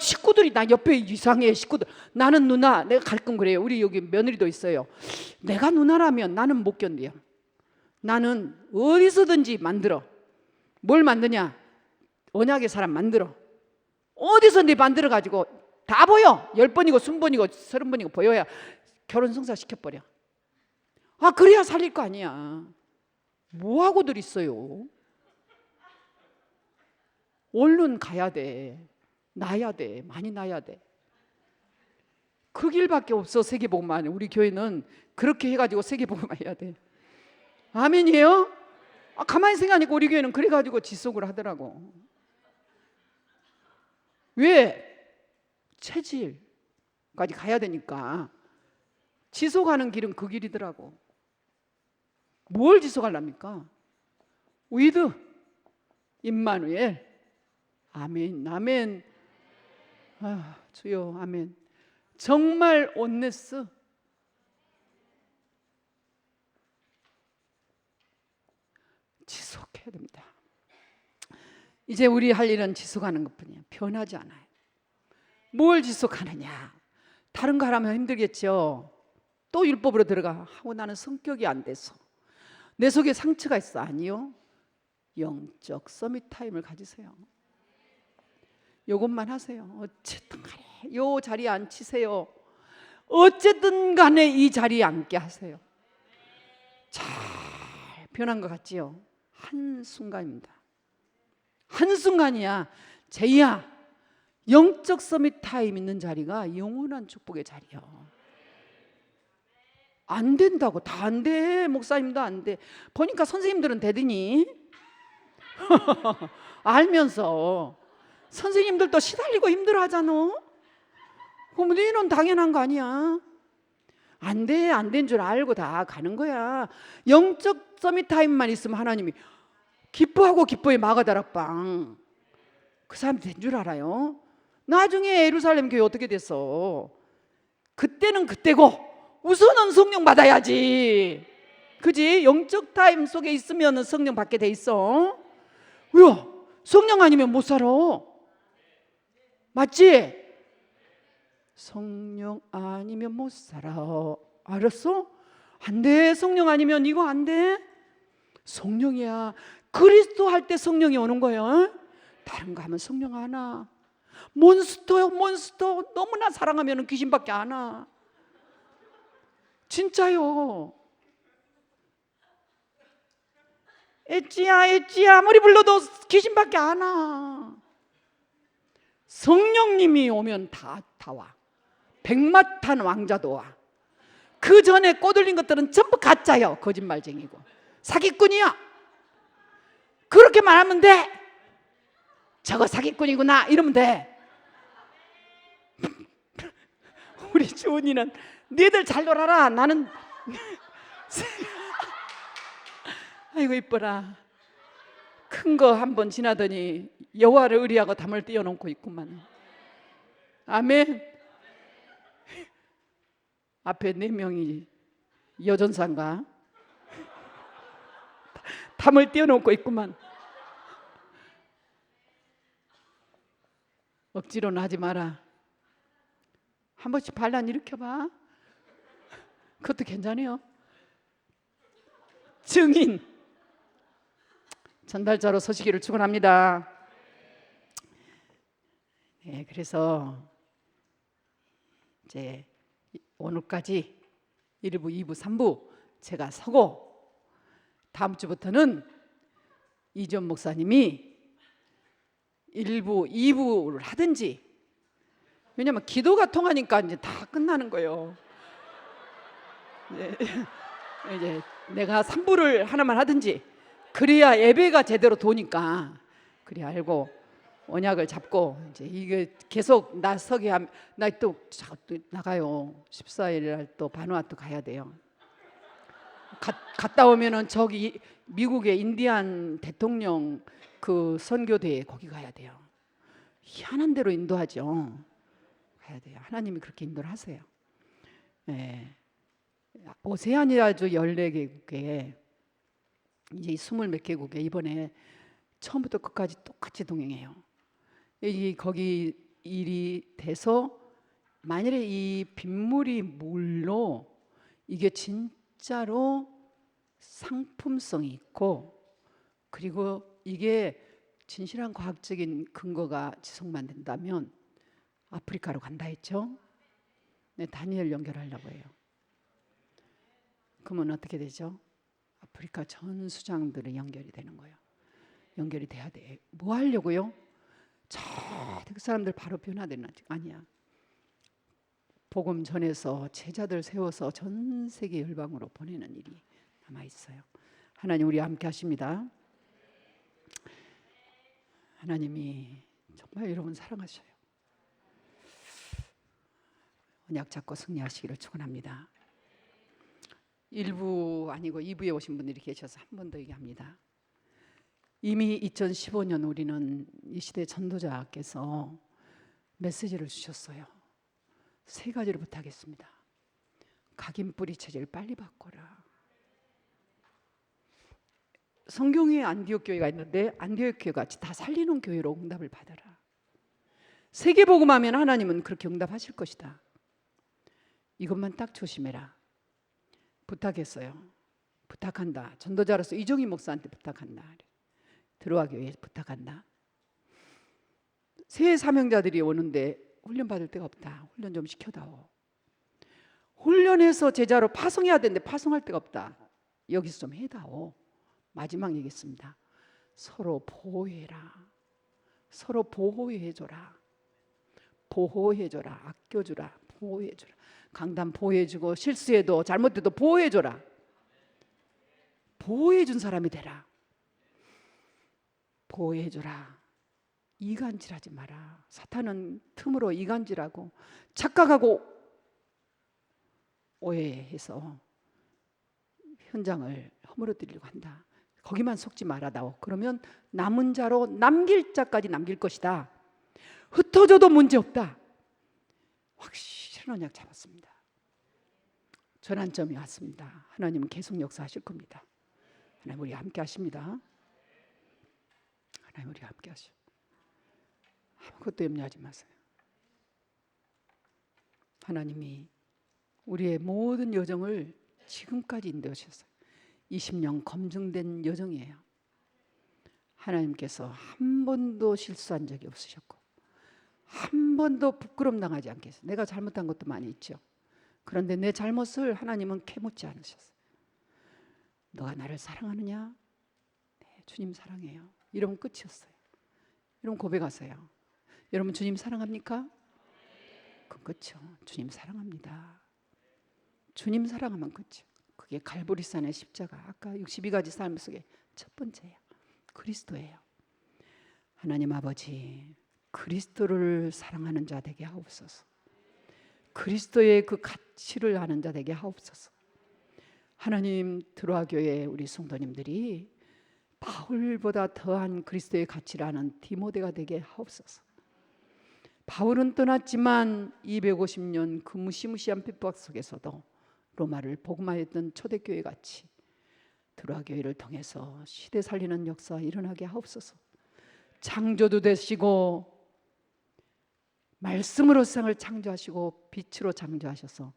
식구들이 나 옆에 이상해. 식구들. 나는 누나. 내가 가끔 그래요. 우리 여기 며느리도 있어요. 내가 누나라면 나는 못 견뎌요. 나는 어디서든지 만들어. 뭘 만드냐? 언약의 사람 만들어. 어디서든지 만들어 가지고 다 보여. 10번이고 20번이고 30번이고 보여야 결혼 성사 시켜버려. 그래야 살릴 거 아니야. 뭐하고들 있어요. 얼른 가야 돼. 나야 돼. 많이 나야 돼. 그 길밖에 없어. 세계복음만. 우리 교회는 그렇게 해가지고 세계복음만 해야 돼. 아멘이에요? 가만히 생각하니까 우리 교회는 그래가지고 지속을 하더라고. 왜? 체질까지 가야 되니까. 지속하는 길은 그 길이더라고. 뭘 지속하랍니까? 위드 임마누엘. 아멘. 아멘. 주여. 아멘. 정말 온네스. 지속해야 됩니다. 이제 우리 할 일은 지속하는 것뿐이에요. 변하지 않아요. 뭘 지속하느냐? 다른 거 하면 힘들겠죠. 또 율법으로 들어가. 하고 나는 성격이 안 돼서 내 속에 상처가 있어. 아니요. 영적 서밋 타임을 가지세요. 요것만 하세요. 어쨌든 간에 요 자리에 앉히세요. 어쨌든 간에 이 자리에 앉게 하세요. 변한 것 같지요? 한순간입니다. 한순간이야. 제이야, 영적 서밋 타임 있는 자리가 영원한 축복의 자리야. 안 된다고. 다 안 돼. 목사님도 안 돼. 보니까 선생님들은 되더니 알면서 선생님들도 시달리고 힘들어하잖아. 그럼 너희는 당연한 거 아니야. 안 돼. 안 된 줄 알고 다 가는 거야. 영적 서밋 타임만 있으면 하나님이 기뻐하고 기뻐해 마가다락방. 그 사람 된 줄 알아요? 나중에 예루살렘 교회 어떻게 됐어? 그때는 그때고 우선은 성령 받아야지. 그지? 영적 타임 속에 있으면 성령 받게 돼 있어. 왜? 성령 아니면 못 살아. 맞지? 성령 아니면 못 살아. 알았어? 안 돼. 성령 아니면 이거 안 돼. 성령이야. 그리스도 할 때 성령이 오는 거예요. 다른 거 하면 성령 안 와. 몬스터요, 몬스터. 너무나 사랑하면 귀신밖에 안 와. 진짜요. 엣지야, 엣지야 아무리 불러도 귀신밖에 안 와. 성령님이 오면 다 와. 백마탄 왕자도 와. 그 전에 꼬들린 것들은 전부 가짜요. 거짓말쟁이고 사기꾼이야. 그렇게 말하면 돼. 저거 사기꾼이구나 이러면 돼. 우리 주은이는 너희들 잘 놀아라. 나는 아이고 이뻐라. 큰 거 한 번 지나더니 여호와를 의리하고 담을 띄워놓고 있구만. 아멘. 앞에 4명이 여전사인가? 담을 띄워놓고 있구만. 억지로는 하지 마라. 한 번씩 반란 일으켜봐. 그것도 괜찮아요. 증인 전달자로 서시기를 축원합니다. 네, 그래서 이제 오늘까지 1부, 2부, 3부 제가 서고 다음 주부터는 이전 목사님이 1부, 2부를 하든지. 왜냐면 기도가 통하니까 이제 다 끝나는 거예요. 이제 내가 3부를 하나만 하든지. 그래야 예배가 제대로 도니까. 그래 알고 언약을 잡고 이제 이게 계속 나 서게 하면 나 또 나가요. 14일 날 또 바누아투 가야 돼요. 갔다 오면은 저기 미국의 인디안 대통령 그 선교대에 거기 가야 돼요. 희한한 대로 인도하죠. 가야 돼요. 하나님이 그렇게 인도를 하세요. 네. 오세아니아주 14개국에 이제 20몇 개국에 이번에 처음부터 끝까지 똑같이 동행해요. 거기 일이 돼서 만일에 이 빗물이 물로 이게 진짜로 상품성이 있고 그리고 이게 진실한 과학적인 근거가 지속만 된다면 아프리카로 간다 했죠. 네, 다니엘 연결하려고 해요. 그러면 어떻게 되죠? 아프리카 전 수장들이 연결이 되는 거예요. 연결이 돼야 돼. 뭐 하려고요? 그 사람들 바로 변화되는 아니야. 복음 전해서 제자들 세워서 전 세계 열방으로 보내는 일이 남아 있어요. 하나님 우리와 함께 하십니다. 하나님이 정말 여러분 사랑하셔요. 언약 잡고 승리하시기를 축원합니다. 1부 아니고 2부에 오신 분들이 계셔서 한 번 더 얘기합니다. 이미 2015년 우리는 이 시대 전도자께서 메시지를 주셨어요. 3가지를 부탁했습니다. 각인뿌리 체제를 빨리 바꿔라. 성경에 안디옥 교회가 있는데 안디옥 교회가 다 살리는 교회로 응답을 받아라. 세계복음하면 하나님은 그렇게 응답하실 것이다. 이것만 딱 조심해라. 부탁했어요. 부탁한다. 전도자로서 이종희 목사한테 부탁한다. 들어와 교회에 부탁한다. 새 사명자들이 오는데 훈련 받을 데가 없다. 훈련 좀 시켜다오. 훈련해서 제자로 파송해야 되는데 파송할 데가 없다. 여기서 좀 해다오. 마지막 얘기했습니다. 서로 보호해라. 서로 보호해줘라. 보호해줘라. 아껴주라. 보호해줘라. 강단 보호해주고 실수해도 잘못해도 보호해줘라. 보호해준 사람이 되라. 보호해줘라. 이간질하지 마라. 사탄은 틈으로 이간질하고 착각하고 오해해서 현장을 허물어뜨리려고 한다. 거기만 속지 말아다오. 그러면 남은 자로 남길 자까지 남길 것이다. 흩어져도 문제없다. 확실한 언약 잡았습니다. 전환점이 왔습니다. 하나님은 계속 역사하실 겁니다. 하나님 우리와 함께 하십니다. 하나님 우리와 함께 하시오. 아무것도 염려하지 마세요. 하나님이 우리의 모든 여정을 지금까지 인도하셨어요. 20년 검증된 여정이에요. 하나님께서 한 번도 실수한 적이 없으셨고 한 번도 부끄럼 당하지 않게 했어요. 내가 잘못한 것도 많이 있죠. 그런데 내 잘못을 하나님은 캐묻지 않으셨어요. 너가 나를 사랑하느냐? 네, 주님 사랑해요. 이러면 끝이었어요. 이러면 고백하세요. 여러분 주님 사랑합니까? 그렇죠. 주님 사랑합니다. 주님 사랑하면 끝이죠. 그게 갈보리산의 십자가, 아까 62가지 삶 속에 첫 번째예요. 그리스도예요. 하나님 아버지, 그리스도를 사랑하는 자 되게 하옵소서. 그리스도의 그 가치를 아는 자 되게 하옵소서. 하나님, 들어와 교회 우리 성도님들이 바울보다 더한 그리스도의 가치를 아는 디모데가 되게 하옵소서. 바울은 떠났지만 250년 그 무시무시한 핍박 속에서도 로마를 복음화했던 초대교회 같이 들어와 교회를 통해서 시대 살리는 역사 일어나게 하옵소서. 창조도 되시고 말씀으로 세상을 창조하시고 빛으로 창조하셔서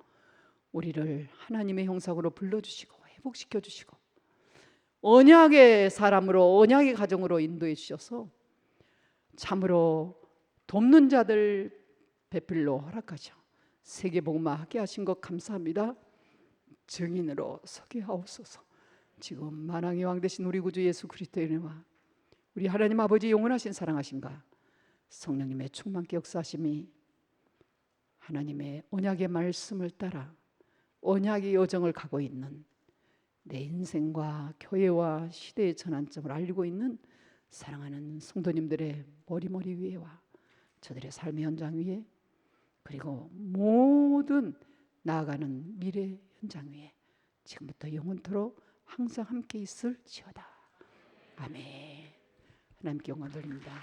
우리를 하나님의 형상으로 불러주시고 회복시켜 주시고 언약의 사람으로 언약의 가정으로 인도해 주셔서 참으로 돕는 자들 배필로 허락하셔 세계복음화하게 하신 것 감사합니다. 증인으로 서게 하옵소서. 지금 만왕의 왕 되신 우리 구주 예수 그리스도의 은혜와 우리 하나님 아버지 영원하신 사랑하심과 성령님의 충만케 역사하심이 하나님의 언약의 말씀을 따라 언약의 여정을 가고 있는 내 인생과 교회와 시대의 전환점을 알리고 있는 사랑하는 성도님들의 머리 위에와 저들의 삶의 현장 위에 그리고 모든 나아가는 미래 현장 위에 지금부터 영원토록 항상 함께 있을지어다. 아멘. 하나님께 영광 돌립니다.